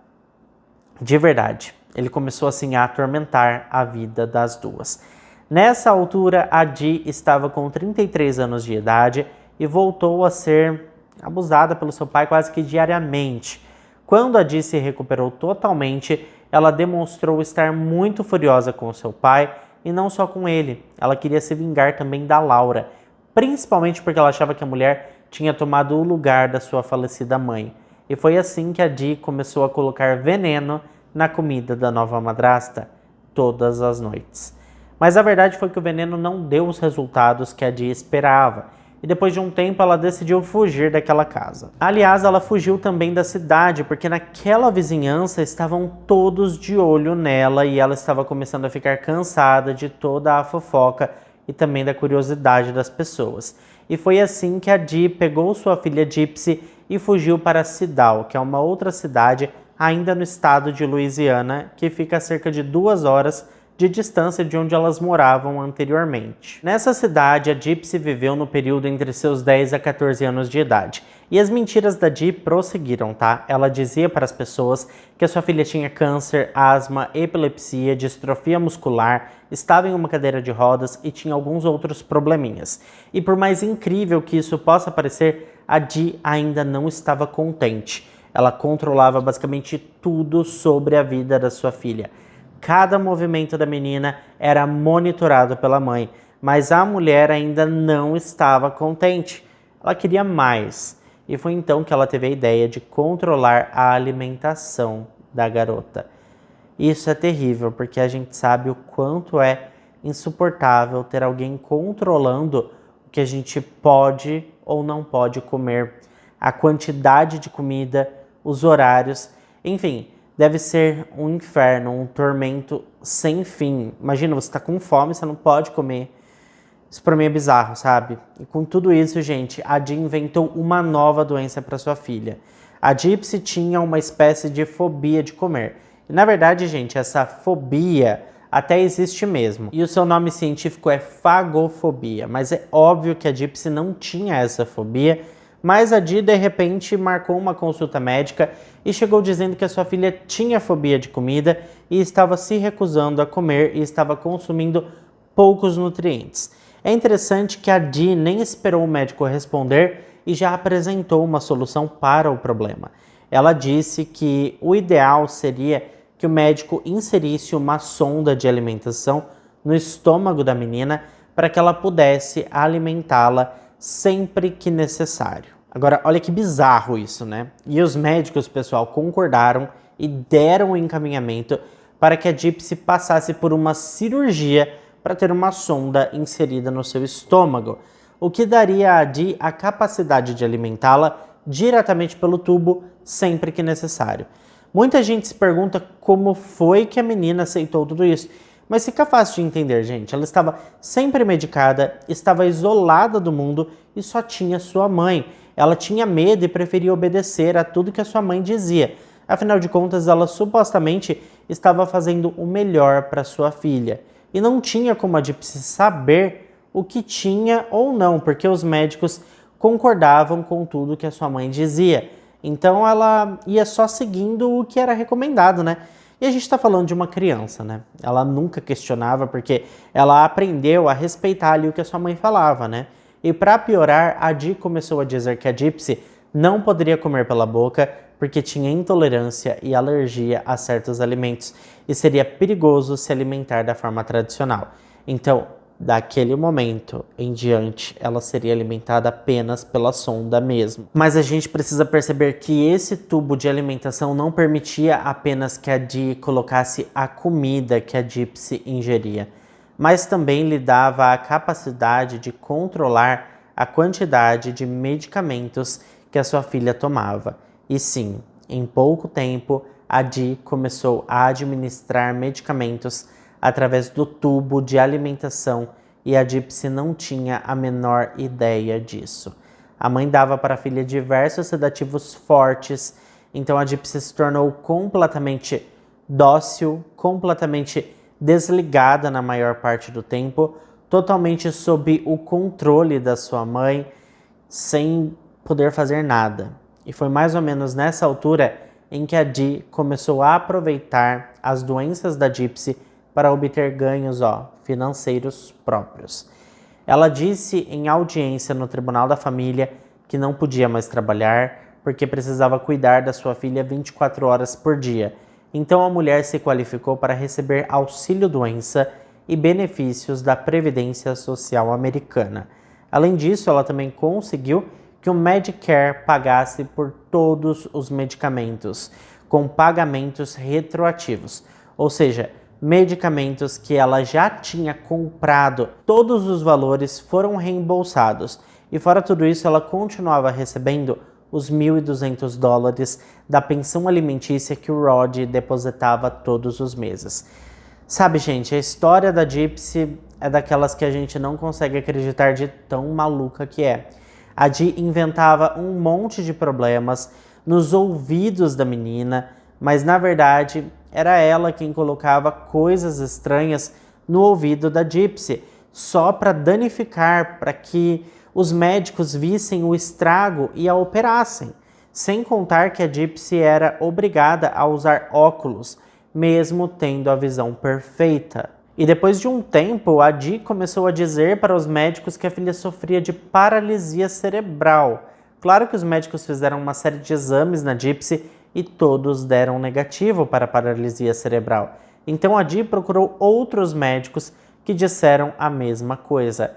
De verdade, ele começou assim a atormentar a vida das duas. Nessa altura, a Dee estava com 33 anos de idade e voltou a ser abusada pelo seu pai quase que diariamente. Quando a Dee se recuperou totalmente, ela demonstrou estar muito furiosa com o seu pai e não só com ele. Ela queria se vingar também da Laura, principalmente porque ela achava que a mulher tinha tomado o lugar da sua falecida mãe. E foi assim que a Dee começou a colocar veneno na comida da nova madrasta todas as noites. Mas a verdade foi que o veneno não deu os resultados que a Dee esperava. E depois de um tempo ela decidiu fugir daquela casa. Aliás, ela fugiu também da cidade, porque naquela vizinhança estavam todos de olho nela e ela estava começando a ficar cansada de toda a fofoca e também da curiosidade das pessoas. E foi assim que a Dee pegou sua filha Gypsy e fugiu para Sidal, que é uma outra cidade ainda no estado de Louisiana, que fica a cerca de 2 horas de distância de onde elas moravam anteriormente. Nessa cidade, a Gypsy viveu no período entre seus 10 a 14 anos de idade. E as mentiras da Dee prosseguiram, tá? Ela dizia para as pessoas que a sua filha tinha câncer, asma, epilepsia, distrofia muscular, estava em uma cadeira de rodas e tinha alguns outros probleminhas. E por mais incrível que isso possa parecer, a Dee ainda não estava contente. Ela controlava basicamente tudo sobre a vida da sua filha. Cada movimento da menina era monitorado pela mãe, mas a mulher ainda não estava contente. Ela queria mais. E foi então que ela teve a ideia de controlar a alimentação da garota. Isso é terrível, porque a gente sabe o quanto é insuportável ter alguém controlando o que a gente pode ou não pode comer, a quantidade de comida, os horários, enfim. Deve ser um inferno, um tormento sem fim. Imagina, você está com fome, você não pode comer. Isso pra mim é bizarro, sabe? E com tudo isso, gente, a Dee inventou uma nova doença para sua filha. A Gypsy tinha uma espécie de fobia de comer. E na verdade, gente, essa fobia até existe mesmo. E o seu nome científico é fagofobia. Mas é óbvio que a Gypsy não tinha essa fobia. Mas a Dee, de repente, marcou uma consulta médica e chegou dizendo que a sua filha tinha fobia de comida e estava se recusando a comer e estava consumindo poucos nutrientes. É interessante que a Dee nem esperou o médico responder e já apresentou uma solução para o problema. Ela disse que o ideal seria que o médico inserisse uma sonda de alimentação no estômago da menina para que ela pudesse alimentá-la sempre que necessário. Agora, olha que bizarro isso, né? E os médicos, pessoal, concordaram e deram o encaminhamento para que a Gypsy passasse por uma cirurgia para ter uma sonda inserida no seu estômago, o que daria a Dee a capacidade de alimentá-la diretamente pelo tubo sempre que necessário. Muita gente se pergunta como foi que a menina aceitou tudo isso, mas fica fácil de entender, gente. Ela estava sempre medicada, estava isolada do mundo e só tinha sua mãe. Ela tinha medo e preferia obedecer a tudo que a sua mãe dizia. Afinal de contas, ela supostamente estava fazendo o melhor para sua filha. E não tinha como a Gypsy saber o que tinha ou não, porque os médicos concordavam com tudo que a sua mãe dizia. Então ela ia só seguindo o que era recomendado, né? E a gente está falando de uma criança, né? Ela nunca questionava porque ela aprendeu a respeitar ali o que a sua mãe falava, né? E para piorar, a Dee começou a dizer que a Gypsy não poderia comer pela boca porque tinha intolerância e alergia a certos alimentos e seria perigoso se alimentar da forma tradicional. Então, daquele momento em diante, ela seria alimentada apenas pela sonda mesmo. Mas a gente precisa perceber que esse tubo de alimentação não permitia apenas que a Dee colocasse a comida que a Gypsy ingeria, mas também lhe dava a capacidade de controlar a quantidade de medicamentos que a sua filha tomava. E sim, em pouco tempo, a Dee começou a administrar medicamentos através do tubo de alimentação e a Gypsy não tinha a menor ideia disso. A mãe dava para a filha diversos sedativos fortes, então a Gypsy se tornou completamente dócil, completamente desligada na maior parte do tempo, totalmente sob o controle da sua mãe, sem poder fazer nada. E foi mais ou menos nessa altura em que a Dee começou a aproveitar as doenças da Gypsy para obter ganhos financeiros próprios. Ela disse em audiência no Tribunal da Família que não podia mais trabalhar porque precisava cuidar da sua filha 24 horas por dia. Então a mulher se qualificou para receber auxílio-doença e benefícios da Previdência Social Americana. Além disso, ela também conseguiu que o Medicare pagasse por todos os medicamentos, com pagamentos retroativos, ou seja, medicamentos que ela já tinha comprado, todos os valores foram reembolsados. E fora tudo isso, ela continuava recebendo os $1.200 da pensão alimentícia que o Rod depositava todos os meses. Sabe, gente, a história da Gypsy é daquelas que a gente não consegue acreditar de tão maluca que é. A Dee inventava um monte de problemas nos ouvidos da menina, mas na verdade era ela quem colocava coisas estranhas no ouvido da Gypsy, só para danificar, para que os médicos vissem o estrago e a operassem. Sem contar que a Gypsy era obrigada a usar óculos, mesmo tendo a visão perfeita. E depois de um tempo, a Dee começou a dizer para os médicos que a filha sofria de paralisia cerebral. Claro que os médicos fizeram uma série de exames na Gypsy e todos deram negativo para paralisia cerebral. Então a Dee procurou outros médicos que disseram a mesma coisa.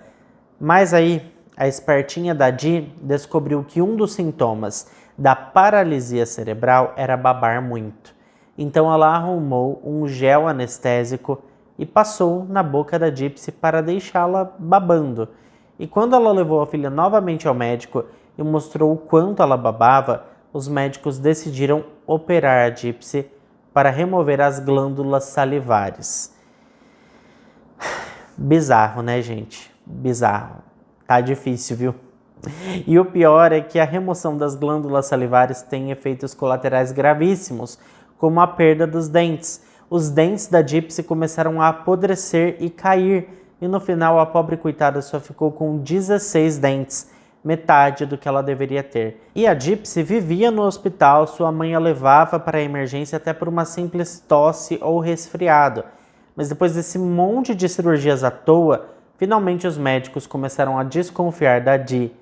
Mas aí, a espertinha da Dee descobriu que um dos sintomas da paralisia cerebral era babar muito. Então ela arrumou um gel anestésico e passou na boca da Gypsy para deixá-la babando. E quando ela levou a filha novamente ao médico e mostrou o quanto ela babava, os médicos decidiram operar a Gypsy para remover as glândulas salivares. Bizarro, né, gente? bizarro. Tá difícil, viu? E o pior é que a remoção das glândulas salivares tem efeitos colaterais gravíssimos, como a perda dos dentes. Os dentes da Gypsy começaram a apodrecer e cair, e no final a pobre coitada só ficou com 16 dentes, metade do que ela deveria ter. E a Gypsy vivia no hospital, sua mãe a levava para a emergência até por uma simples tosse ou resfriado. Mas depois desse monte de cirurgias à toa, finalmente os médicos começaram a desconfiar da Dee,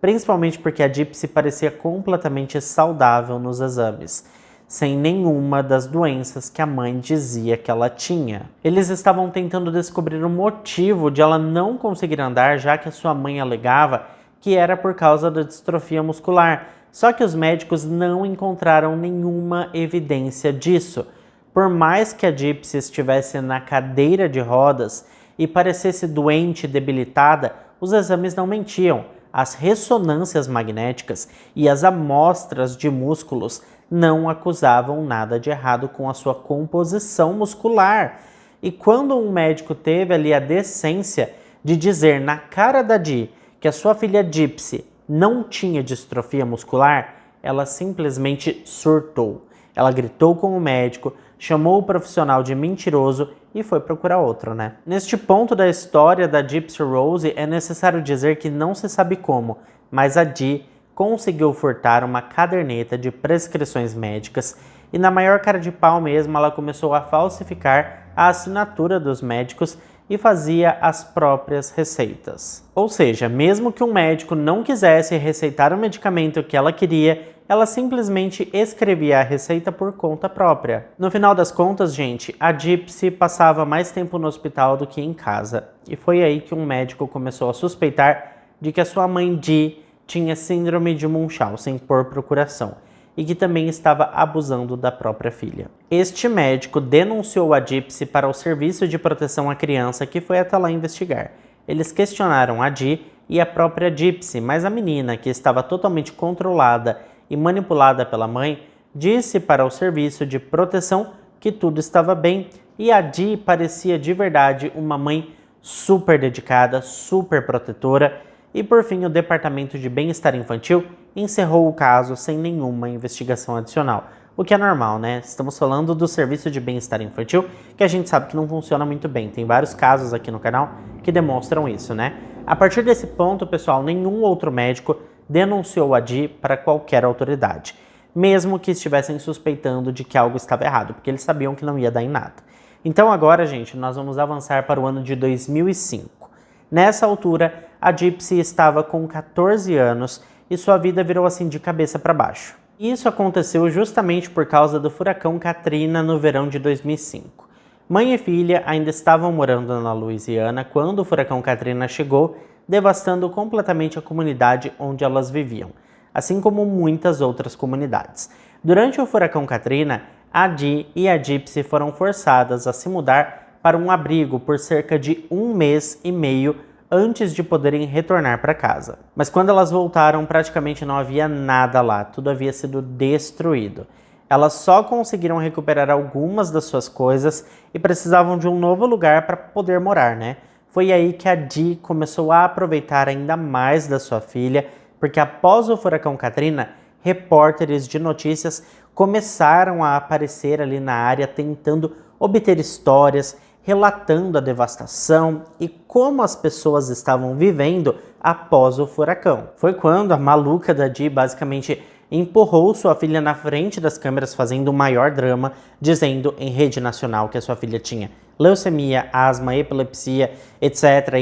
principalmente porque a Gypsy parecia completamente saudável nos exames, sem nenhuma das doenças que a mãe dizia que ela tinha. Eles estavam tentando descobrir o motivo de ela não conseguir andar, já que a sua mãe alegava que era por causa da distrofia muscular, só que os médicos não encontraram nenhuma evidência disso. Por mais que a Gypsy estivesse na cadeira de rodas e parecesse doente e debilitada, os exames não mentiam. As ressonâncias magnéticas e as amostras de músculos não acusavam nada de errado com a sua composição muscular. E quando um médico teve ali a decência de dizer na cara da Dee que a sua filha Gypsy não tinha distrofia muscular, ela simplesmente surtou. Ela gritou com o médico, chamou o profissional de mentiroso e foi procurar outro, né? Neste ponto da história da Gypsy Rose, é necessário dizer que não se sabe como, mas a Dee conseguiu furtar uma caderneta de prescrições médicas e na maior cara de pau mesmo ela começou a falsificar a assinatura dos médicos e fazia as próprias receitas. Ou seja, mesmo que um médico não quisesse receitar o medicamento que ela queria, ela simplesmente escrevia a receita por conta própria. No final das contas, gente, a Gypsy passava mais tempo no hospital do que em casa. E foi aí que um médico começou a suspeitar de que a sua mãe Dee tinha síndrome de Munchausen por procuração e que também estava abusando da própria filha. Este médico denunciou a Gypsy para o Serviço de Proteção à Criança, que foi até lá investigar. Eles questionaram a Dee e a própria Gypsy, mas a menina, que estava totalmente controlada e manipulada pela mãe, disse para o Serviço de Proteção que tudo estava bem e a Dee parecia de verdade uma mãe super dedicada, super protetora. E por fim, o Departamento de Bem-Estar Infantil encerrou o caso sem nenhuma investigação adicional. O que é normal, né? Estamos falando do Serviço de Bem-Estar Infantil, que a gente sabe que não funciona muito bem. Tem vários casos aqui no canal que demonstram isso, né? A partir desse ponto, pessoal, nenhum outro médico denunciou a Dee para qualquer autoridade, mesmo que estivessem suspeitando de que algo estava errado, porque eles sabiam que não ia dar em nada. Então agora, gente, nós vamos avançar para o ano de 2005. Nessa altura, a Gypsy estava com 14 anos e sua vida virou assim de cabeça para baixo. Isso aconteceu justamente por causa do furacão Katrina no verão de 2005. Mãe e filha ainda estavam morando na Louisiana quando o furacão Katrina chegou, devastando completamente a comunidade onde elas viviam, assim como muitas outras comunidades. Durante o furacão Katrina, a Dee e a Gypsy foram forçadas a se mudar para um abrigo por cerca de 1 mês e meio antes de poderem retornar para casa. Mas quando elas voltaram, praticamente não havia nada lá, tudo havia sido destruído. Elas só conseguiram recuperar algumas das suas coisas e precisavam de um novo lugar para poder morar, né? Foi aí que a Dee começou a aproveitar ainda mais da sua filha, porque após o furacão Katrina, repórteres de notícias começaram a aparecer ali na área tentando obter histórias, relatando a devastação e como as pessoas estavam vivendo após o furacão. Foi quando a maluca da Dee basicamente empurrou sua filha na frente das câmeras fazendo o maior drama, dizendo em rede nacional que a sua filha tinha leucemia, asma, epilepsia, etc,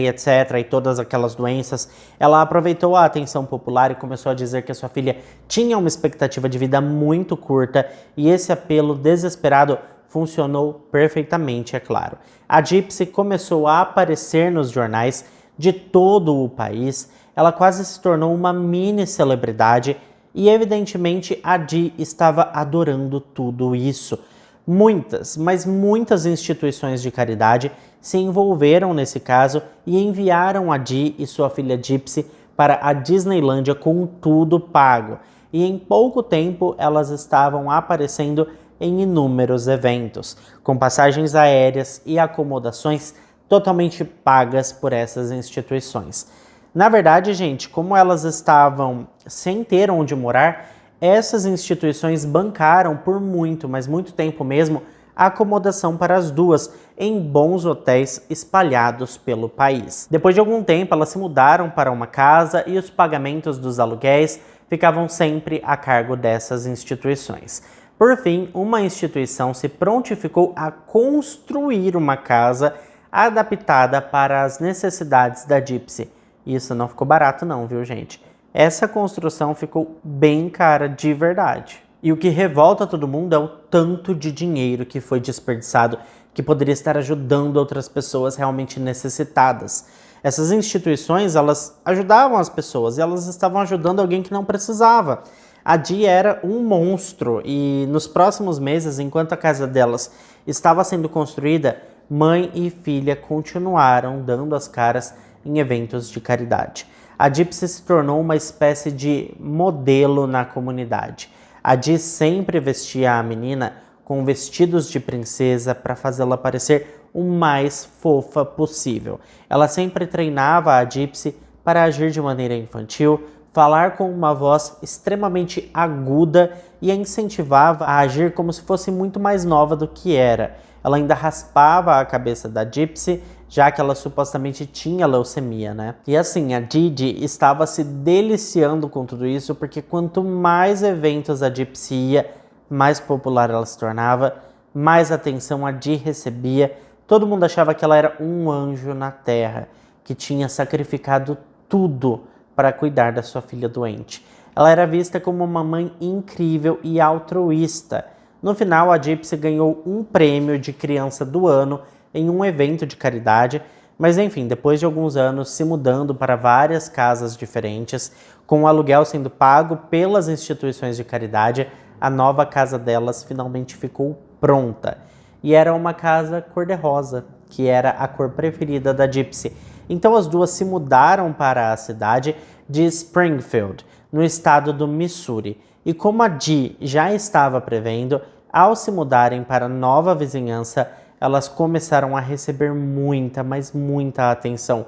e todas aquelas doenças. Ela aproveitou a atenção popular e começou a dizer que a sua filha tinha uma expectativa de vida muito curta e esse apelo desesperado funcionou perfeitamente, é claro. A Gypsy começou a aparecer nos jornais de todo o país, ela quase se tornou uma mini celebridade e evidentemente a Dee estava adorando tudo isso. Muitas, mas muitas instituições de caridade se envolveram nesse caso e enviaram a Dee e sua filha Gypsy para a Disneylândia com tudo pago. E em pouco tempo elas estavam aparecendo em inúmeros eventos, com passagens aéreas e acomodações totalmente pagas por essas instituições. Na verdade, gente, como elas estavam sem ter onde morar, essas instituições bancaram por muito, mas muito tempo mesmo, a acomodação para as duas em bons hotéis espalhados pelo país. Depois de algum tempo, elas se mudaram para uma casa e os pagamentos dos aluguéis ficavam sempre a cargo dessas instituições. Por fim, uma instituição se prontificou a construir uma casa adaptada para as necessidades da Gypsy. Isso não ficou barato não, viu, gente? Essa construção ficou bem cara de verdade. E o que revolta todo mundo é o tanto de dinheiro que foi desperdiçado, que poderia estar ajudando outras pessoas realmente necessitadas. Essas instituições, elas ajudavam as pessoas e elas estavam ajudando alguém que não precisava. A Dee era um monstro e nos próximos meses, enquanto a casa delas estava sendo construída, mãe e filha continuaram dando as caras em eventos de caridade. A Gypsy se tornou uma espécie de modelo na comunidade. A Dee sempre vestia a menina com vestidos de princesa para fazê-la parecer o mais fofa possível. Ela sempre treinava a Gypsy para agir de maneira infantil, falar com uma voz extremamente aguda e a incentivava a agir como se fosse muito mais nova do que era. Ela ainda raspava a cabeça da Gypsy, já que ela supostamente tinha leucemia, né? E assim, a Didi estava se deliciando com tudo isso, porque quanto mais eventos a Gypsy ia, mais popular ela se tornava, mais atenção a Dee recebia. Todo mundo achava que ela era um anjo na terra, que tinha sacrificado tudo para cuidar da sua filha doente. Ela era vista como uma mãe incrível e altruísta. No final, a Gypsy ganhou um prêmio de criança do ano em um evento de caridade, mas enfim, depois de alguns anos se mudando para várias casas diferentes, com o aluguel sendo pago pelas instituições de caridade, a nova casa delas finalmente ficou pronta. E era uma casa cor-de-rosa, que era a cor preferida da Gypsy. Então as duas se mudaram para a cidade de Springfield, no estado do Missouri. E como a Dee já estava prevendo, ao se mudarem para a nova vizinhança, elas começaram a receber muita, mas muita atenção.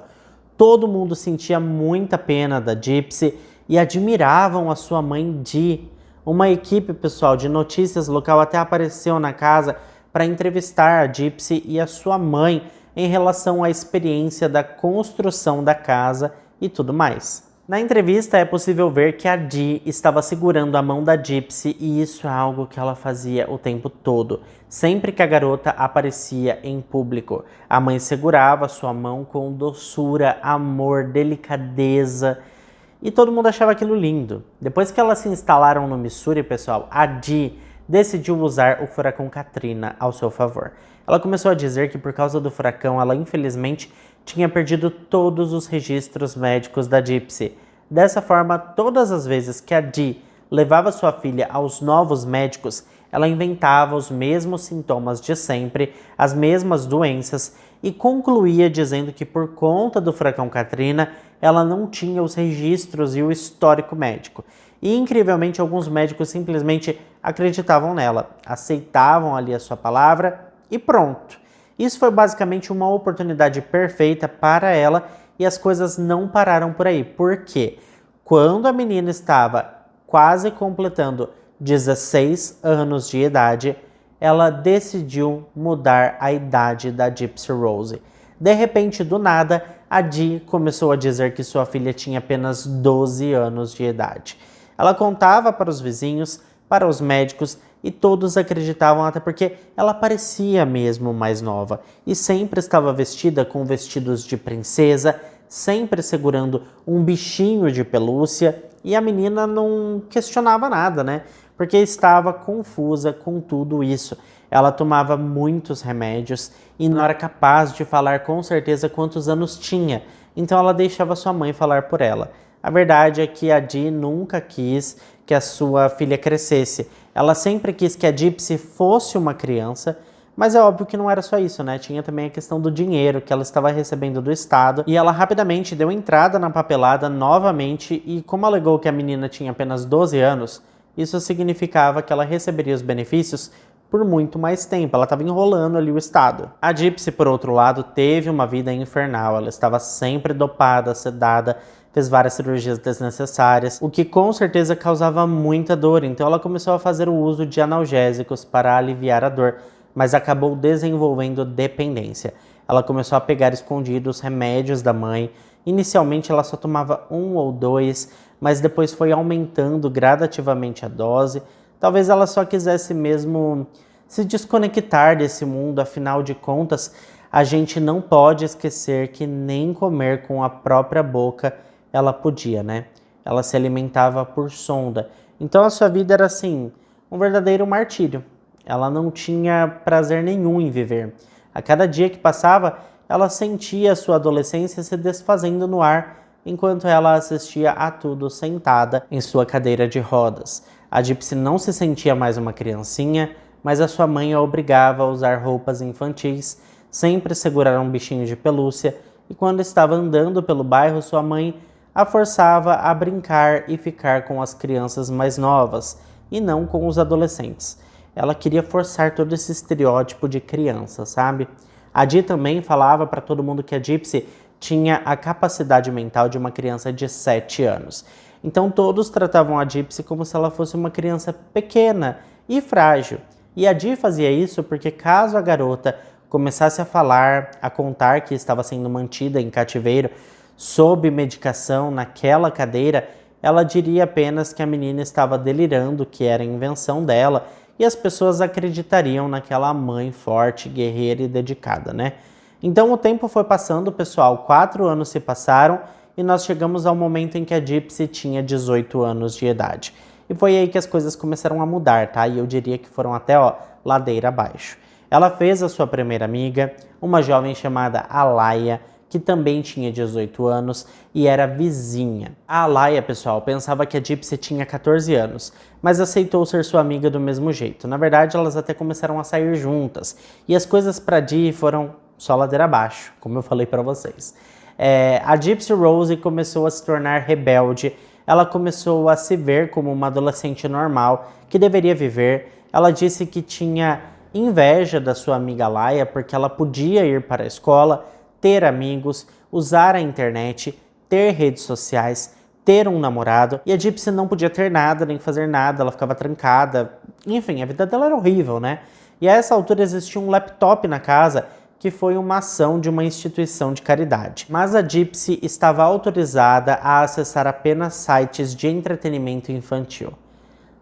Todo mundo sentia muita pena da Gypsy e admiravam a sua mãe Dee. Uma equipe, pessoal, de notícias local até apareceu na casa para entrevistar a Gypsy e a sua mãe em relação à experiência da construção da casa e tudo mais. Na entrevista é possível ver que a Dee estava segurando a mão da Gypsy e isso é algo que ela fazia o tempo todo. Sempre que a garota aparecia em público, a mãe segurava sua mão com doçura, amor, delicadeza e todo mundo achava aquilo lindo. Depois que elas se instalaram no Missouri, pessoal, a Dee decidiu usar o furacão Katrina ao seu favor. Ela começou a dizer que por causa do furacão ela infelizmente tinha perdido todos os registros médicos da Gypsy. Dessa forma, todas as vezes que a Dee levava sua filha aos novos médicos, ela inventava os mesmos sintomas de sempre, as mesmas doenças e concluía dizendo que por conta do furacão Katrina, ela não tinha os registros e o histórico médico. E incrivelmente alguns médicos simplesmente acreditavam nela, aceitavam ali a sua palavra e pronto. Isso foi basicamente uma oportunidade perfeita para ela e as coisas não pararam por aí. Por quê? Quando a menina estava quase completando 16 anos de idade, ela decidiu mudar a idade da Gypsy Rose. De repente, do nada, a Dee começou a dizer que sua filha tinha apenas 12 anos de idade. Ela contava para os vizinhos, para os médicos e todos acreditavam, até porque ela parecia mesmo mais nova e sempre estava vestida com vestidos de princesa, sempre segurando um bichinho de pelúcia e a menina não questionava nada, né? Porque estava confusa com tudo isso. Ela tomava muitos remédios e não era capaz de falar com certeza quantos anos tinha, então ela deixava sua mãe falar por ela. A verdade é que a Dee nunca quis que a sua filha crescesse. Ela sempre quis que a Gypsy fosse uma criança, mas é óbvio que não era só isso, né? Tinha também a questão do dinheiro que ela estava recebendo do Estado e ela rapidamente deu entrada na papelada novamente e como alegou que a menina tinha apenas 12 anos, isso significava que ela receberia os benefícios por muito mais tempo, ela estava enrolando ali o estado. A Gypsy, por outro lado, teve uma vida infernal, ela estava sempre dopada, sedada, fez várias cirurgias desnecessárias, o que com certeza causava muita dor, então ela começou a fazer o uso de analgésicos para aliviar a dor, mas acabou desenvolvendo dependência. Ela começou a pegar escondidos remédios da mãe. Inicialmente ela só tomava 1 ou 2, mas depois foi aumentando gradativamente a dose. Talvez ela só quisesse mesmo se desconectar desse mundo, afinal de contas, a gente não pode esquecer que nem comer com a própria boca ela podia, né? Ela se alimentava por sonda. Então a sua vida era assim, um verdadeiro martírio. Ela não tinha prazer nenhum em viver. A cada dia que passava, ela sentia a sua adolescência se desfazendo no ar, enquanto ela assistia a tudo sentada em sua cadeira de rodas. A Gypsy não se sentia mais uma criancinha, mas a sua mãe a obrigava a usar roupas infantis, sempre segurar um bichinho de pelúcia, e quando estava andando pelo bairro, sua mãe a forçava a brincar e ficar com as crianças mais novas, e não com os adolescentes. Ela queria forçar todo esse estereótipo de criança, sabe? A Di também falava para todo mundo que a Gypsy tinha a capacidade mental de uma criança de 7 anos. Então todos tratavam a Gypsy como se ela fosse uma criança pequena e frágil. E a Di fazia isso porque caso a garota começasse a falar, a contar que estava sendo mantida em cativeiro, sob medicação naquela cadeira, ela diria apenas que a menina estava delirando, que era invenção dela, e as pessoas acreditariam naquela mãe forte, guerreira e dedicada, né? Então o tempo foi passando, pessoal, 4 anos se passaram e nós chegamos ao momento em que a Gypsy tinha 18 anos de idade. E foi aí que as coisas começaram a mudar, tá? E eu diria que foram até, ladeira abaixo. Ela fez a sua primeira amiga, uma jovem chamada Alaia, que também tinha 18 anos e era vizinha. A Alaia, pessoal, pensava que a Gypsy tinha 14 anos, mas aceitou ser sua amiga do mesmo jeito. Na verdade, elas até começaram a sair juntas, e as coisas para Di foram só ladeira abaixo, como eu falei para vocês. A Gypsy Rose começou a se tornar rebelde, ela começou a se ver como uma adolescente normal, que deveria viver. Ela disse que tinha inveja da sua amiga Alaia, porque ela podia ir para a escola, ter amigos, usar a internet, ter redes sociais, ter um namorado, e a Gypsy não podia ter nada, nem fazer nada, ela ficava trancada. Enfim, a vida dela era horrível, né? E a essa altura existia um laptop na casa, que foi uma ação de uma instituição de caridade. Mas a Gypsy estava autorizada a acessar apenas sites de entretenimento infantil.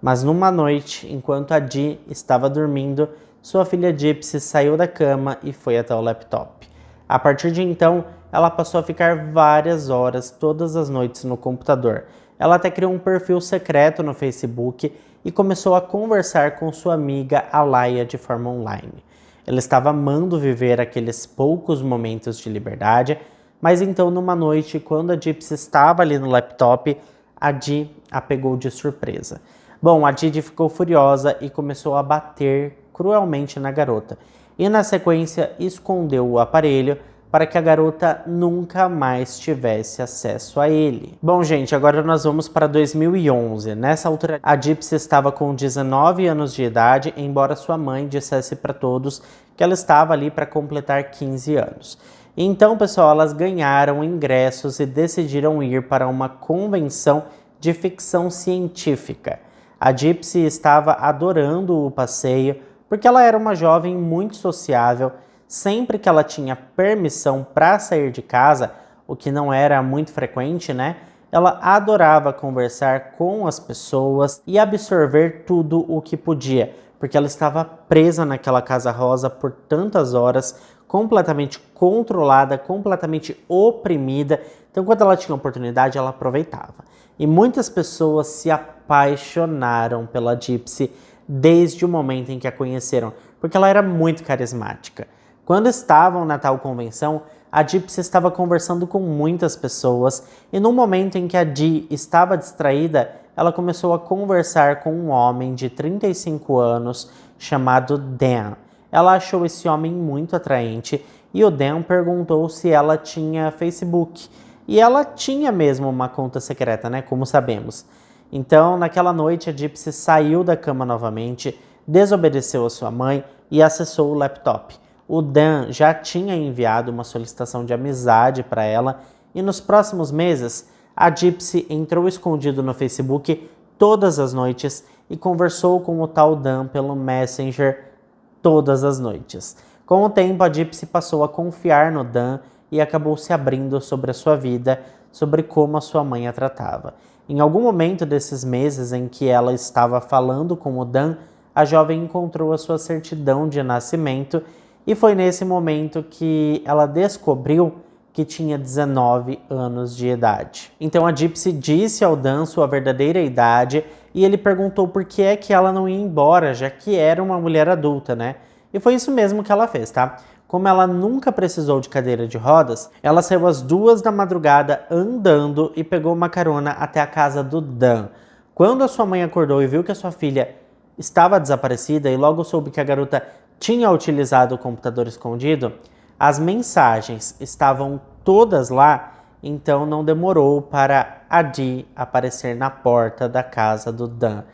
Mas numa noite, enquanto a Di estava dormindo, sua filha Gypsy saiu da cama e foi até o laptop. A partir de então, ela passou a ficar várias horas todas as noites no computador. Ela até criou um perfil secreto no Facebook e começou a conversar com sua amiga Alaia de forma online. Ela estava amando viver aqueles poucos momentos de liberdade, mas então numa noite, quando a Gypsy estava ali no laptop, a Di a pegou de surpresa. Bom, a Didi ficou furiosa e começou a bater cruelmente na garota. E na sequência escondeu o aparelho para que a garota nunca mais tivesse acesso a ele. Bom, gente, agora nós vamos para 2011. Nessa altura, a Gypsy estava com 19 anos de idade, embora sua mãe dissesse para todos que ela estava ali para completar 15 anos. Então, pessoal, elas ganharam ingressos e decidiram ir para uma convenção de ficção científica. A Gypsy estava adorando o passeio, porque ela era uma jovem muito sociável. Sempre que ela tinha permissão para sair de casa, o que não era muito frequente, né? Ela adorava conversar com as pessoas e absorver tudo o que podia, porque ela estava presa naquela casa rosa por tantas horas, completamente controlada, completamente oprimida. Então, quando ela tinha oportunidade, ela aproveitava. E muitas pessoas se apaixonaram pela Gypsy desde o momento em que a conheceram, porque ela era muito carismática. Quando estavam na tal convenção, a Gypsy estava conversando com muitas pessoas e no momento em que a Di estava distraída, ela começou a conversar com um homem de 35 anos chamado Dan. Ela achou esse homem muito atraente e o Dan perguntou se ela tinha Facebook. E ela tinha mesmo uma conta secreta, né? Como sabemos. Então, naquela noite, a Gypsy saiu da cama novamente, desobedeceu a sua mãe e acessou o laptop. O Dan já tinha enviado uma solicitação de amizade para ela e nos próximos meses, a Gypsy entrou escondido no Facebook todas as noites e conversou com o tal Dan pelo Messenger todas as noites. Com o tempo, a Gypsy passou a confiar no Dan e acabou se abrindo sobre a sua vida, sobre como a sua mãe a tratava. Em algum momento desses meses em que ela estava falando com o Dan, a jovem encontrou a sua certidão de nascimento e foi nesse momento que ela descobriu que tinha 19 anos de idade. Então a Gypsy disse ao Dan sua verdadeira idade e ele perguntou por que é que ela não ia embora, já que era uma mulher adulta, né? E foi isso mesmo que ela fez, tá? Como ela nunca precisou de cadeira de rodas, ela saiu às 2 da madrugada andando e pegou uma carona até a casa do Dan. Quando a sua mãe acordou e viu que a sua filha estava desaparecida e logo soube que a garota tinha utilizado o computador escondido, as mensagens estavam todas lá, então não demorou para a Dee aparecer na porta da casa do Dan.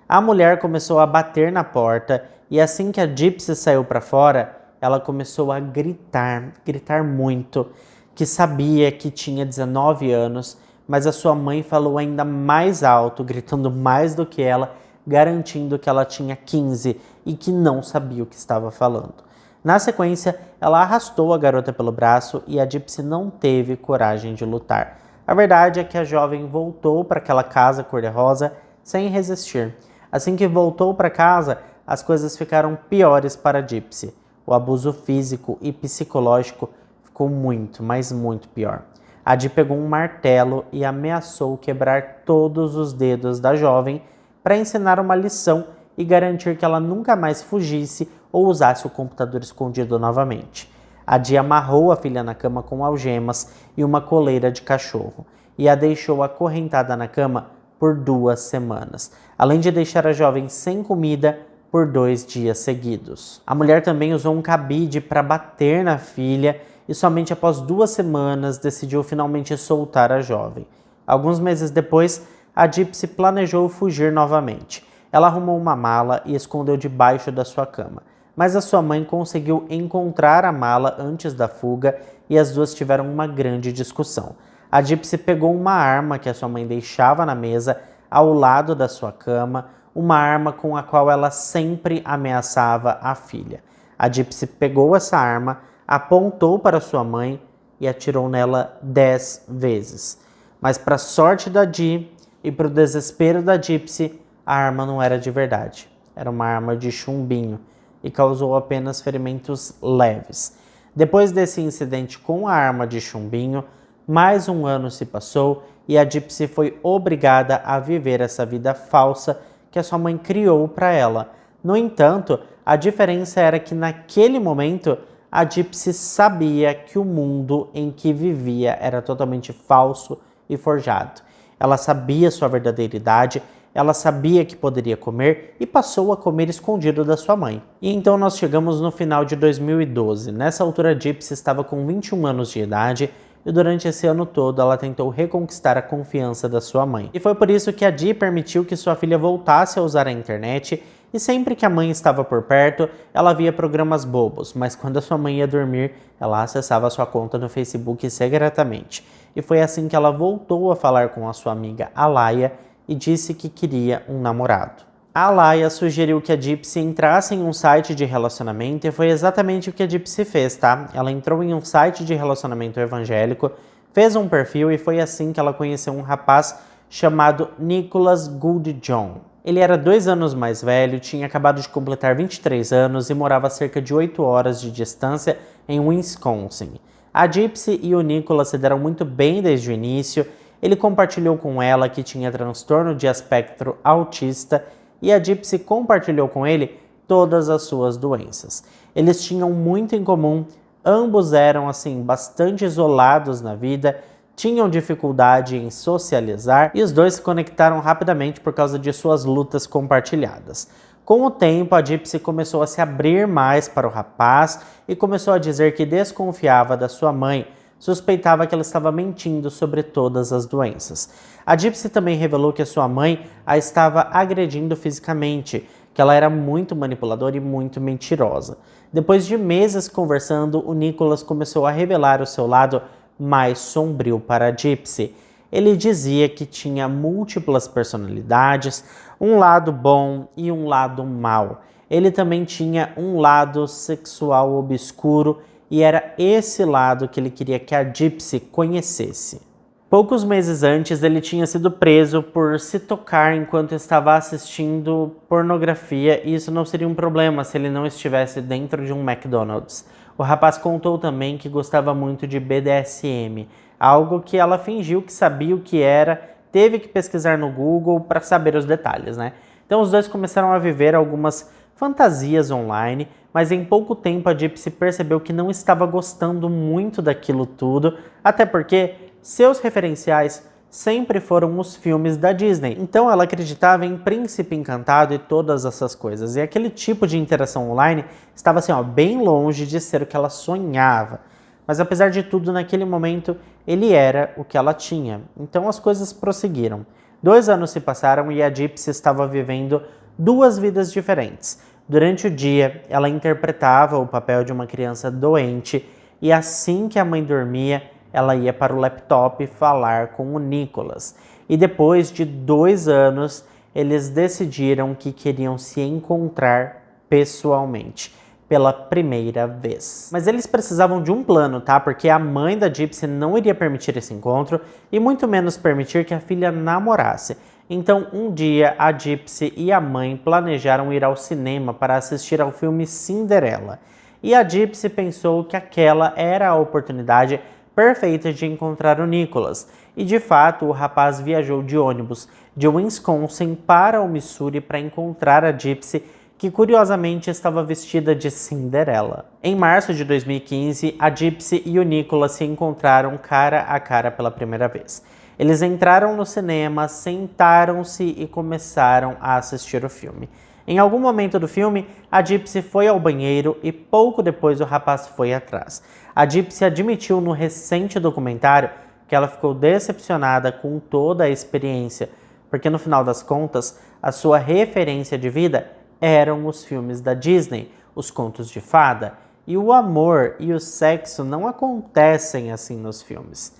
A mulher começou a bater na porta e assim que a Gypsy saiu para fora, ela começou a gritar muito, que sabia que tinha 19 anos, mas a sua mãe falou ainda mais alto, gritando mais do que ela, garantindo que ela tinha 15 e que não sabia o que estava falando. Na sequência, ela arrastou a garota pelo braço e a Gypsy não teve coragem de lutar. A verdade é que a jovem voltou para aquela casa cor-de-rosa sem resistir. Assim que voltou para casa, as coisas ficaram piores para a Gypsy. O abuso físico e psicológico ficou muito, mas muito pior. A Dee pegou um martelo e ameaçou quebrar todos os dedos da jovem para ensinar uma lição e garantir que ela nunca mais fugisse ou usasse o computador escondido novamente. A Dee amarrou a filha na cama com algemas e uma coleira de cachorro e a deixou acorrentada na cama por 2 semanas, além de deixar a jovem sem comida por 2 dias seguidos. A mulher também usou um cabide para bater na filha e somente após 2 semanas decidiu finalmente soltar a jovem. Alguns meses depois, a Gypsy planejou fugir novamente. Ela arrumou uma mala e escondeu debaixo da sua cama, mas a sua mãe conseguiu encontrar a mala antes da fuga e as duas tiveram uma grande discussão. A Gypsy pegou uma arma que a sua mãe deixava na mesa ao lado da sua cama, uma arma com a qual ela sempre ameaçava a filha. A Gypsy pegou essa arma, apontou para sua mãe e atirou nela 10 vezes. Mas para a sorte da Dee e para o desespero da Gypsy, a arma não era de verdade. Era uma arma de chumbinho e causou apenas ferimentos leves. Depois desse incidente com a arma de chumbinho, mais um ano se passou e a Gypsy foi obrigada a viver essa vida falsa que a sua mãe criou para ela. No entanto, a diferença era que naquele momento a Gypsy sabia que o mundo em que vivia era totalmente falso e forjado. Ela sabia sua verdadeira idade, ela sabia que poderia comer e passou a comer escondido da sua mãe. E então nós chegamos no final de 2012. Nessa altura a Gypsy estava com 21 anos de idade e durante esse ano todo ela tentou reconquistar a confiança da sua mãe. E foi por isso que a Dee permitiu que sua filha voltasse a usar a internet e sempre que a mãe estava por perto, ela via programas bobos, mas quando a sua mãe ia dormir, ela acessava sua conta no Facebook secretamente. E foi assim que ela voltou a falar com a sua amiga Alaya e disse que queria um namorado. A Alaya sugeriu que a Gypsy entrasse em um site de relacionamento e foi exatamente o que a Gypsy fez, tá? Ela entrou em um site de relacionamento evangélico, fez um perfil e foi assim que ela conheceu um rapaz chamado Nicholas Goodjohn. Ele era 2 anos mais velho, tinha acabado de completar 23 anos e morava a cerca de 8 horas de distância em Wisconsin. A Gypsy e o Nicholas se deram muito bem desde o início. Ele compartilhou com ela que tinha transtorno de espectro autista e a Gypsy compartilhou com ele todas as suas doenças. Eles tinham muito em comum, ambos eram assim bastante isolados na vida, tinham dificuldade em socializar e os dois se conectaram rapidamente por causa de suas lutas compartilhadas. Com o tempo, a Gypsy começou a se abrir mais para o rapaz e começou a dizer que desconfiava da sua mãe, suspeitava que ela estava mentindo sobre todas as doenças. A Gypsy também revelou que a sua mãe a estava agredindo fisicamente, que ela era muito manipuladora e muito mentirosa. Depois de meses conversando, o Nicholas começou a revelar o seu lado mais sombrio para a Gypsy. Ele dizia que tinha múltiplas personalidades, um lado bom e um lado mau. Ele também tinha um lado sexual obscuro e era esse lado que ele queria que a Gypsy conhecesse. Poucos meses antes, ele tinha sido preso por se tocar enquanto estava assistindo pornografia, e isso não seria um problema se ele não estivesse dentro de um McDonald's. O rapaz contou também que gostava muito de BDSM, algo que ela fingiu que sabia o que era, teve que pesquisar no Google para saber os detalhes, né? Então os dois começaram a viver algumas fantasias online, mas em pouco tempo a Gypsy percebeu que não estava gostando muito daquilo tudo, até porque seus referenciais sempre foram os filmes da Disney. Então ela acreditava em Príncipe Encantado e todas essas coisas. E aquele tipo de interação online estava assim, bem longe de ser o que ela sonhava. Mas apesar de tudo, naquele momento, ele era o que ela tinha. Então as coisas prosseguiram. 2 anos se passaram e a Gypsy estava vivendo 2 vidas diferentes. Durante o dia, ela interpretava o papel de uma criança doente e assim que a mãe dormia, ela ia para o laptop falar com o Nicholas. E depois de 2 anos, eles decidiram que queriam se encontrar pessoalmente, pela primeira vez. Mas eles precisavam de um plano, tá? Porque a mãe da Gypsy não iria permitir esse encontro e muito menos permitir que a filha namorasse. Então, um dia, a Gypsy e a mãe planejaram ir ao cinema para assistir ao filme Cinderela. E a Gypsy pensou que aquela era a oportunidade perfeita de encontrar o Nicholas. E de fato, o rapaz viajou de ônibus de Wisconsin para o Missouri para encontrar a Gypsy, que curiosamente estava vestida de Cinderela. Em março de 2015, a Gypsy e o Nicholas se encontraram cara a cara pela primeira vez. Eles entraram no cinema, sentaram-se e começaram a assistir o filme. Em algum momento do filme, a Gypsy foi ao banheiro e pouco depois o rapaz foi atrás. A Gypsy admitiu no recente documentário que ela ficou decepcionada com toda a experiência, porque no final das contas, a sua referência de vida eram os filmes da Disney, os contos de fada, e o amor e o sexo não acontecem assim nos filmes,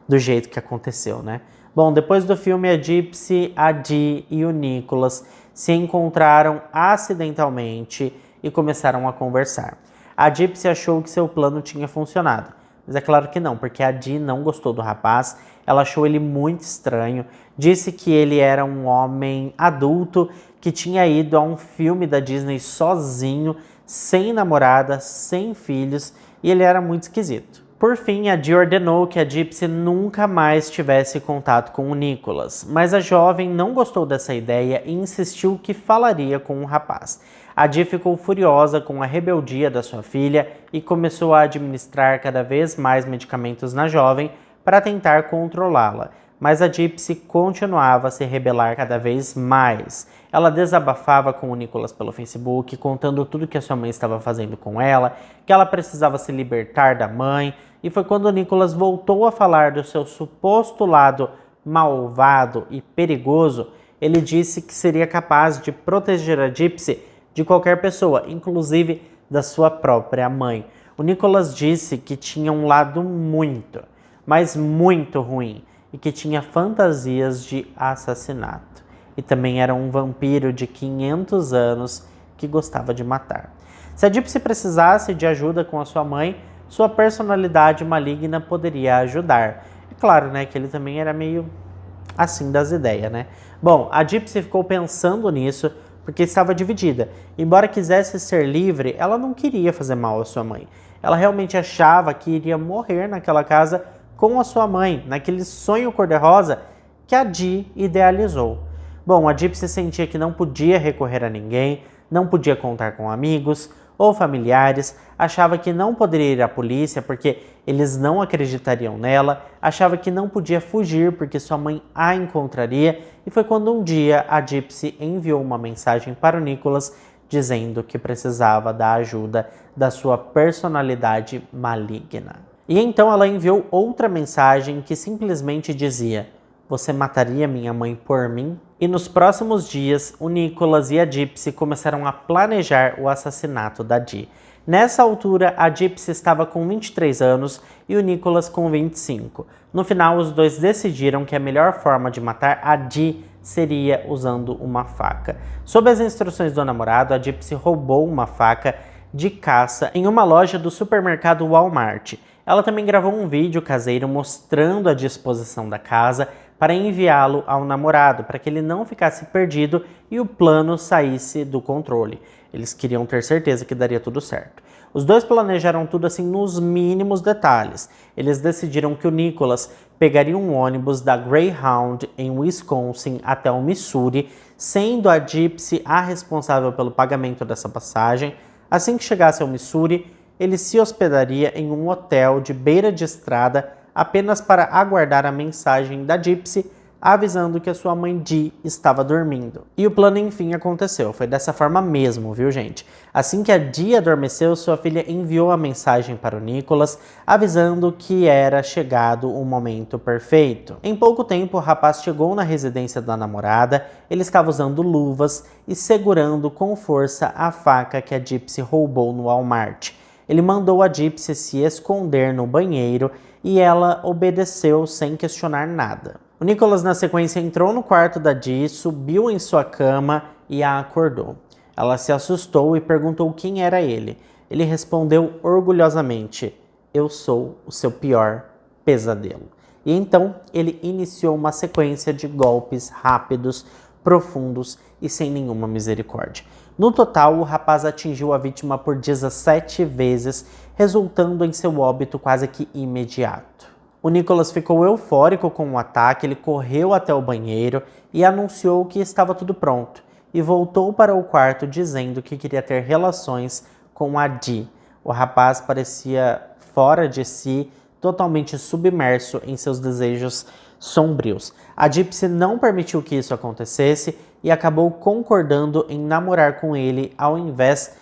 do jeito que aconteceu, né? Bom, depois do filme, a Gypsy, a Dee e o Nicholas se encontraram acidentalmente e começaram a conversar. A Gypsy achou que seu plano tinha funcionado, mas é claro que não, porque a Dee não gostou do rapaz, ela achou ele muito estranho, disse que ele era um homem adulto que tinha ido a um filme da Disney sozinho, sem namorada, sem filhos, e ele era muito esquisito. Por fim, a Dee ordenou que a Gypsy nunca mais tivesse contato com o Nicholas, mas a jovem não gostou dessa ideia e insistiu que falaria com o rapaz. A Dee ficou furiosa com a rebeldia da sua filha e começou a administrar cada vez mais medicamentos na jovem para tentar controlá-la, mas a Gypsy continuava a se rebelar cada vez mais. Ela desabafava com o Nicholas pelo Facebook, contando tudo que a sua mãe estava fazendo com ela, que ela precisava se libertar da mãe, e foi quando o Nicholas voltou a falar do seu suposto lado malvado e perigoso. Ele disse que seria capaz de proteger a Gypsy de qualquer pessoa, inclusive da sua própria mãe. O Nicholas disse que tinha um lado muito, mas muito ruim, e que tinha fantasias de assassinato. E também era um vampiro de 500 anos que gostava de matar. Se a Gypsy precisasse de ajuda com a sua mãe, sua personalidade maligna poderia ajudar. E claro, né, que ele também era meio assim das ideias, né? Bom, a Gypsy ficou pensando nisso porque estava dividida. Embora quisesse ser livre, ela não queria fazer mal à sua mãe. Ela realmente achava que iria morrer naquela casa com a sua mãe, naquele sonho cor-de-rosa que a Dee idealizou. Bom, a Gypsy sentia que não podia recorrer a ninguém, não podia contar com amigos ou familiares, achava que não poderia ir à polícia porque eles não acreditariam nela, achava que não podia fugir porque sua mãe a encontraria, e foi quando um dia a Gypsy enviou uma mensagem para o Nicholas dizendo que precisava da ajuda da sua personalidade maligna. E então ela enviou outra mensagem que simplesmente dizia: Você mataria minha mãe por mim? E nos próximos dias, o Nicholas e a Gypsy começaram a planejar o assassinato da Dee. Nessa altura, a Gypsy estava com 23 anos e o Nicholas com 25. No final, os dois decidiram que a melhor forma de matar a Dee seria usando uma faca. Sob as instruções do namorado, a Gypsy roubou uma faca de caça em uma loja do supermercado Walmart. Ela também gravou um vídeo caseiro mostrando a disposição da casa para enviá-lo ao namorado, para que ele não ficasse perdido e o plano saísse do controle. Eles queriam ter certeza que daria tudo certo. Os dois planejaram tudo assim nos mínimos detalhes. Eles decidiram que o Nicholas pegaria um ônibus da Greyhound em Wisconsin até o Missouri, sendo a Gypsy a responsável pelo pagamento dessa passagem. Assim que chegasse ao Missouri, ele se hospedaria em um hotel de beira de estrada apenas para aguardar a mensagem da Gypsy avisando que a sua mãe Dee estava dormindo. E o plano enfim aconteceu, foi dessa forma mesmo, viu gente? Assim que a Dee adormeceu, sua filha enviou a mensagem para o Nicholas avisando que era chegado o momento perfeito. Em pouco tempo o rapaz chegou na residência da namorada, ele estava usando luvas e segurando com força a faca que a Gypsy roubou no Walmart. Ele mandou a Gypsy se esconder no banheiro e ela obedeceu sem questionar nada. O Nicholas, na sequência, entrou no quarto da Dee, subiu em sua cama e a acordou. Ela se assustou e perguntou quem era ele. Ele respondeu orgulhosamente: "Eu sou o seu pior pesadelo." E então ele iniciou uma sequência de golpes rápidos, profundos e sem nenhuma misericórdia. No total, o rapaz atingiu a vítima por 17 vezes, resultando em seu óbito quase que imediato. O Nicholas ficou eufórico com o ataque, ele correu até o banheiro e anunciou que estava tudo pronto, e voltou para o quarto dizendo que queria ter relações com a Dee. O rapaz parecia fora de si, totalmente submerso em seus desejos sombrios. A Gypsy não permitiu que isso acontecesse e acabou concordando em namorar com ele ao invés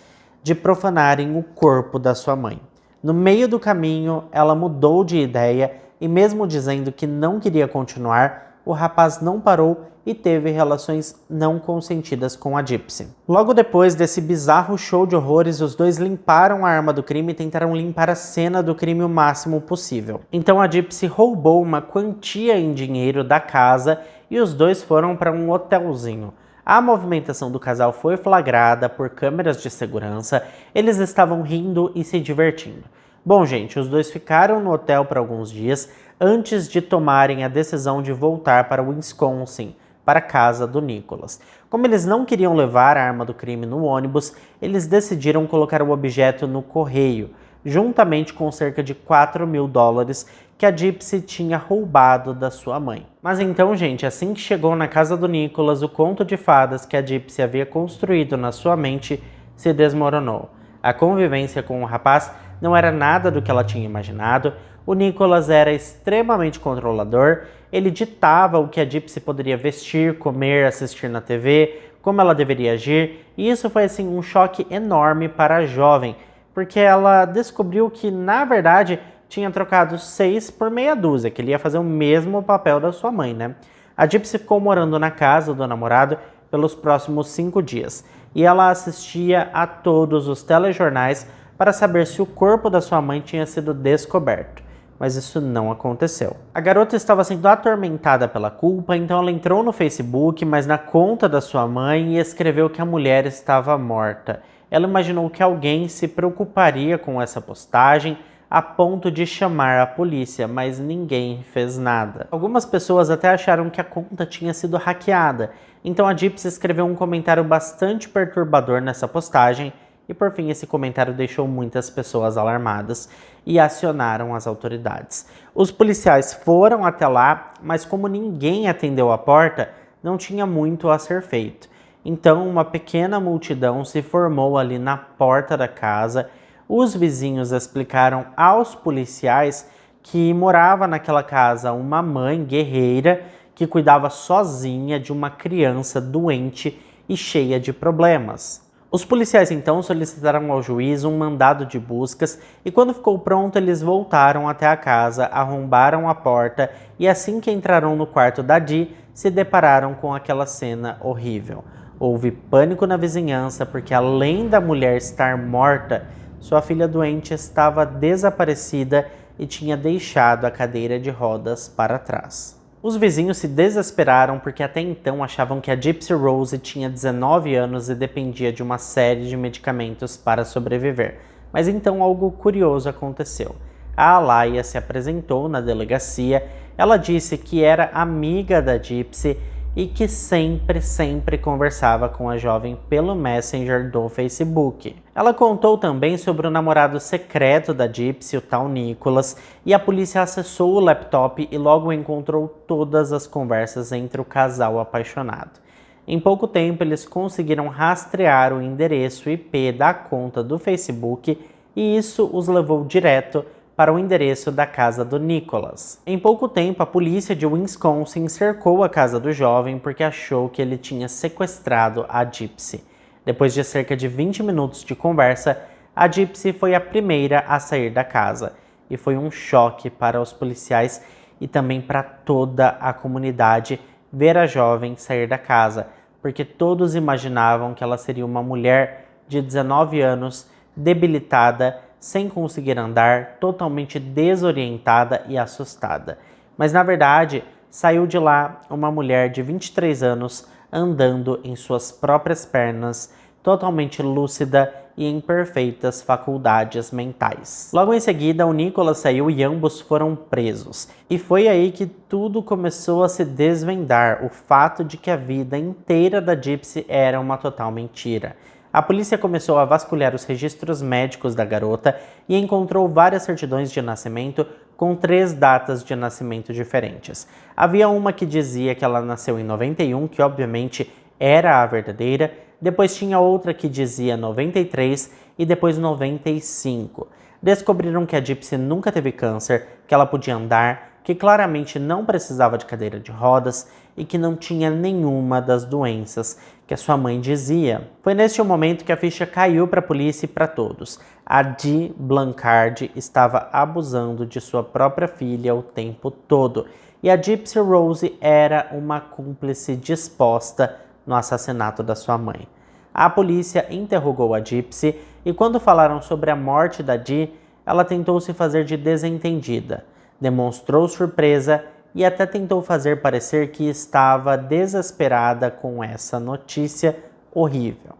de profanarem o corpo da sua mãe. No meio do caminho, ela mudou de ideia e mesmo dizendo que não queria continuar, o rapaz não parou e teve relações não consentidas com a Gypsy. Logo depois desse bizarro show de horrores, os dois limparam a arma do crime e tentaram limpar a cena do crime o máximo possível. Então a Gypsy roubou uma quantia em dinheiro da casa e os dois foram para um hotelzinho. A movimentação do casal foi flagrada por câmeras de segurança, eles estavam rindo e se divertindo. Bom, gente, os dois ficaram no hotel por alguns dias antes de tomarem a decisão de voltar para Wisconsin, para a casa do Nicholas. Como eles não queriam levar a arma do crime no ônibus, eles decidiram colocar o objeto no correio, juntamente com cerca de $4.000 que a Gypsy tinha roubado da sua mãe. Mas então, gente, assim que chegou na casa do Nicholas, o conto de fadas que a Gypsy havia construído na sua mente se desmoronou. A convivência com o rapaz não era nada do que ela tinha imaginado. O Nicholas era extremamente controlador, ele ditava o que a Gypsy poderia vestir, comer, assistir na TV, como ela deveria agir, e isso foi assim um choque enorme para a jovem, porque ela descobriu que, na verdade, tinha trocado 6 por meia dúzia, que ele ia fazer o mesmo papel da sua mãe, né? A Gypsy ficou morando na casa do namorado pelos próximos 5 dias, e ela assistia a todos os telejornais para saber se o corpo da sua mãe tinha sido descoberto. Mas isso não aconteceu. A garota estava sendo atormentada pela culpa, então ela entrou no Facebook, mas na conta da sua mãe, e escreveu que a mulher estava morta. Ela imaginou que alguém se preocuparia com essa postagem a ponto de chamar a polícia, mas ninguém fez nada. Algumas pessoas até acharam que a conta tinha sido hackeada, então a Gypsy escreveu um comentário bastante perturbador nessa postagem, e por fim esse comentário deixou muitas pessoas alarmadas e acionaram as autoridades. Os policiais foram até lá, mas como ninguém atendeu a porta, não tinha muito a ser feito. Então uma pequena multidão se formou ali na porta da casa. Os vizinhos explicaram aos policiais que morava naquela casa uma mãe guerreira que cuidava sozinha de uma criança doente e cheia de problemas. Os policiais então solicitaram ao juiz um mandado de buscas e quando ficou pronto eles voltaram até a casa, arrombaram a porta e assim que entraram no quarto da Dee, se depararam com aquela cena horrível. Houve pânico na vizinhança porque além da mulher estar morta, sua filha doente estava desaparecida e tinha deixado a cadeira de rodas para trás. Os vizinhos se desesperaram porque até então achavam que a Gypsy Rose tinha 19 anos e dependia de uma série de medicamentos para sobreviver. Mas então algo curioso aconteceu. A Alaia se apresentou na delegacia, ela disse que era amiga da Gypsy e que sempre conversava com a jovem pelo Messenger do Facebook. Ela contou também sobre o namorado secreto da Gypsy, o tal Nicholas, e a polícia acessou o laptop e logo encontrou todas as conversas entre o casal apaixonado. Em pouco tempo, eles conseguiram rastrear o endereço IP da conta do Facebook e isso os levou direto para o endereço da casa do Nicholas. Em pouco tempo, a polícia de Wisconsin cercou a casa do jovem porque achou que ele tinha sequestrado a Gypsy. Depois de cerca de 20 minutos de conversa, a Gypsy foi a primeira a sair da casa e foi um choque para os policiais e também para toda a comunidade ver a jovem sair da casa, porque todos imaginavam que ela seria uma mulher de 19 anos, debilitada, sem conseguir andar, totalmente desorientada e assustada. Mas na verdade, saiu de lá uma mulher de 23 anos andando em suas próprias pernas, totalmente lúcida e em perfeitas faculdades mentais. Logo em seguida, o Nicholas saiu e ambos foram presos. E foi aí que tudo começou a se desvendar, o fato de que a vida inteira da Gypsy era uma total mentira. A polícia começou a vasculhar os registros médicos da garota e encontrou várias certidões de nascimento com 3 datas de nascimento diferentes. Havia uma que dizia que ela nasceu em 91, que obviamente era a verdadeira, depois tinha outra que dizia 93 e depois 95. Descobriram que a Gypsy nunca teve câncer, que ela podia andar, que claramente não precisava de cadeira de rodas e que não tinha nenhuma das doenças que a sua mãe dizia. Foi neste momento que a ficha caiu para a polícia e para todos. A Dee Blanchard estava abusando de sua própria filha o tempo todo e a Gypsy Rose era uma cúmplice disposta no assassinato da sua mãe. A polícia interrogou a Gypsy e quando falaram sobre a morte da Dee, ela tentou se fazer de desentendida, demonstrou surpresa e até tentou fazer parecer que estava desesperada com essa notícia horrível.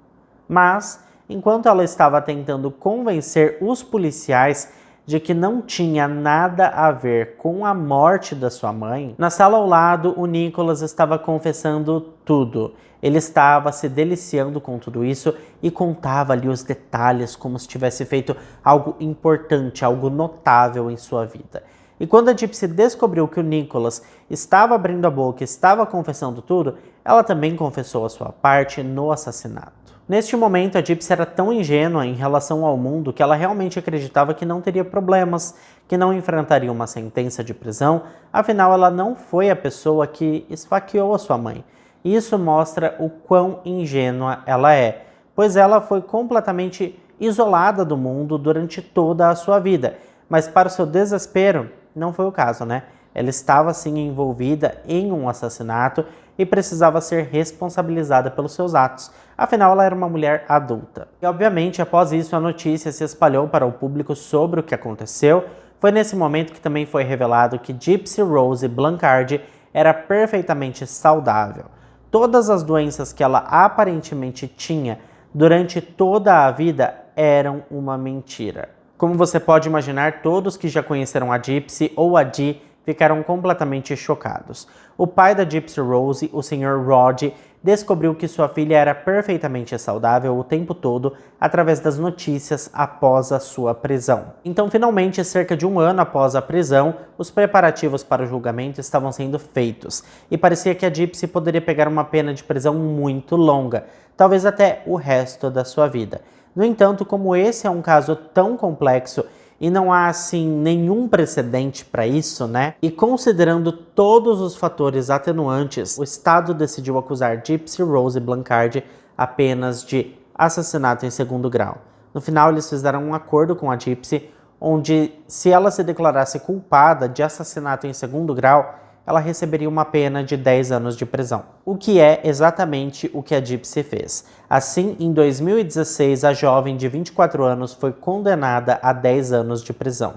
Mas, enquanto ela estava tentando convencer os policiais de que não tinha nada a ver com a morte da sua mãe, na sala ao lado o Nicholas estava confessando tudo. Ele estava se deliciando com tudo isso e contava ali os detalhes como se tivesse feito algo importante, algo notável em sua vida. E quando a Gypsy descobriu que o Nicholas estava abrindo a boca e estava confessando tudo, ela também confessou a sua parte no assassinato. Neste momento, a Gypsy era tão ingênua em relação ao mundo que ela realmente acreditava que não teria problemas, que não enfrentaria uma sentença de prisão, afinal ela não foi a pessoa que esfaqueou a sua mãe. Isso mostra o quão ingênua ela é, pois ela foi completamente isolada do mundo durante toda a sua vida. Mas para o seu desespero, não foi o caso, né? Ela estava sim envolvida em um assassinato e precisava ser responsabilizada pelos seus atos. Afinal, ela era uma mulher adulta. E obviamente, após isso, a notícia se espalhou para o público sobre o que aconteceu. Foi nesse momento que também foi revelado que Gypsy Rose Blanchard era perfeitamente saudável. Todas as doenças que ela aparentemente tinha durante toda a vida eram uma mentira. Como você pode imaginar, todos que já conheceram a Gypsy ou a Dee ficaram completamente chocados. O pai da Gypsy Rose, o Sr. Rod, descobriu que sua filha era perfeitamente saudável o tempo todo através das notícias após a sua prisão. Então, finalmente, cerca de 1 ano após a prisão, os preparativos para o julgamento estavam sendo feitos e parecia que a Gypsy poderia pegar uma pena de prisão muito longa, talvez até o resto da sua vida. No entanto, como esse é um caso tão complexo e não há assim nenhum precedente para isso, né? E considerando todos os fatores atenuantes, o Estado decidiu acusar Gypsy Rose Blanchard apenas de assassinato em segundo grau. No final, eles fizeram um acordo com a Gypsy, onde se ela se declarasse culpada de assassinato em segundo grau, ela receberia uma pena de 10 anos de prisão. O que é exatamente o que a Gypsy fez. Assim, em 2016, a jovem de 24 anos foi condenada a 10 anos de prisão.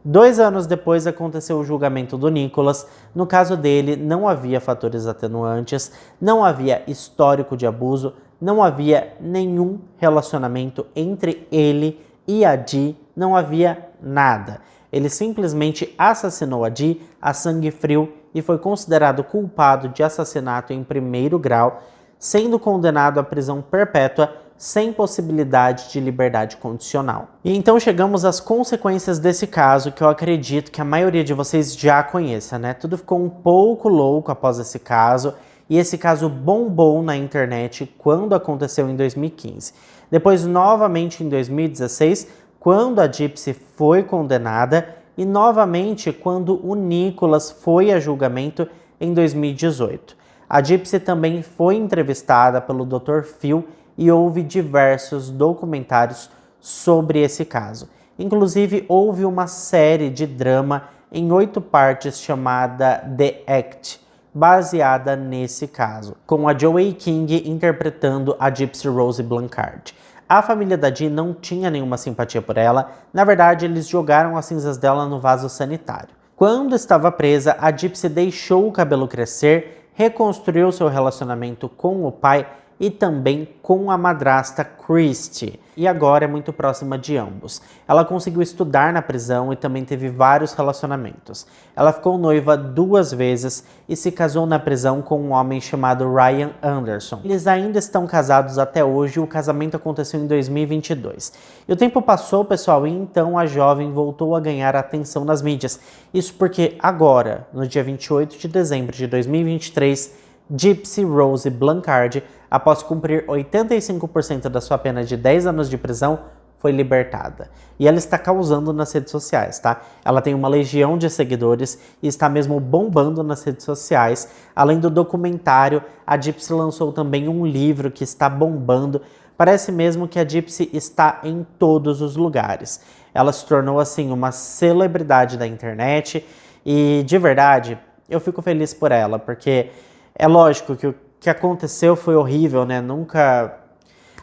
2 anos depois aconteceu o julgamento do Nicholas. No caso dele, não havia fatores atenuantes, não havia histórico de abuso, não havia nenhum relacionamento entre ele e a Dee, não havia nada. Ele simplesmente assassinou a Dee a sangue frio e foi considerado culpado de assassinato em primeiro grau, sendo condenado à prisão perpétua sem possibilidade de liberdade condicional. E então chegamos às consequências desse caso, que eu acredito que a maioria de vocês já conheça, né? Tudo ficou um pouco louco após esse caso, e esse caso bombou na internet quando aconteceu em 2015. Depois, novamente em 2016, quando a Gypsy foi condenada, e novamente quando o Nicholas foi a julgamento em 2018. A Gypsy também foi entrevistada pelo Dr. Phil e houve diversos documentários sobre esse caso. Inclusive, houve uma série de drama em 8 partes chamada The Act, baseada nesse caso, com a Joey King interpretando a Gypsy Rose Blanchard. A família da Dee não tinha nenhuma simpatia por ela, na verdade eles jogaram as cinzas dela no vaso sanitário. Quando estava presa, a Gypsy deixou o cabelo crescer, reconstruiu seu relacionamento com o pai e também com a madrasta Christy, e agora é muito próxima de ambos. Ela conseguiu estudar na prisão e também teve vários relacionamentos. Ela ficou noiva 2 vezes e se casou na prisão com um homem chamado Ryan Anderson. Eles ainda estão casados até hoje e o casamento aconteceu em 2022. E o tempo passou, pessoal, e então a jovem voltou a ganhar atenção nas mídias. Isso porque agora, no dia 28 de dezembro de 2023, Gypsy Rose Blanchard, após cumprir 85% da sua pena de 10 anos de prisão, foi libertada. E ela está causando nas redes sociais, tá? Ela tem uma legião de seguidores e está mesmo bombando nas redes sociais. Além do documentário, a Gypsy lançou também um livro que está bombando. Parece mesmo que a Gypsy está em todos os lugares. Ela se tornou, assim, uma celebridade da internet e, de verdade, eu fico feliz por ela, porque é lógico que o que aconteceu foi horrível, né?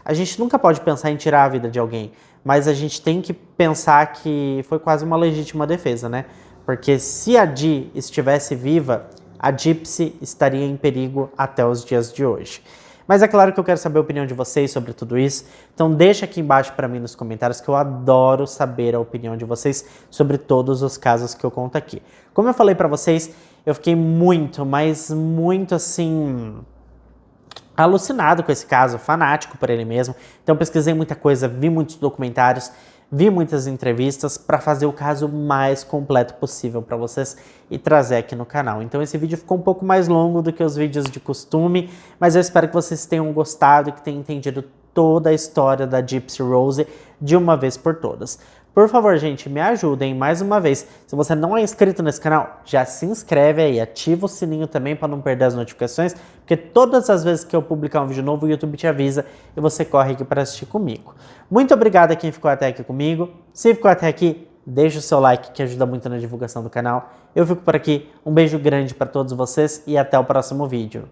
A gente nunca pode pensar em tirar a vida de alguém, mas a gente tem que pensar que foi quase uma legítima defesa, né? Porque se a Dee estivesse viva, a Gypsy estaria em perigo até os dias de hoje. Mas é claro que eu quero saber a opinião de vocês sobre tudo isso, então deixa aqui embaixo para mim nos comentários, que eu adoro saber a opinião de vocês sobre todos os casos que eu conto aqui. Como eu falei para vocês, eu fiquei muito, mas muito assim, alucinado com esse caso, fanático por ele mesmo. Então pesquisei muita coisa, vi muitos documentários, vi muitas entrevistas para fazer o caso mais completo possível para vocês e trazer aqui no canal. Então esse vídeo ficou um pouco mais longo do que os vídeos de costume, mas eu espero que vocês tenham gostado e que tenham entendido toda a história da Gypsy Rose de uma vez por todas. Por favor, gente, me ajudem mais uma vez. Se você não é inscrito nesse canal, já se inscreve aí, ativa o sininho também para não perder as notificações, porque todas as vezes que eu publicar um vídeo novo, o YouTube te avisa e você corre aqui para assistir comigo. Muito obrigado a quem ficou até aqui comigo. Se ficou até aqui, deixa o seu like que ajuda muito na divulgação do canal. Eu fico por aqui, um beijo grande para todos vocês e até o próximo vídeo.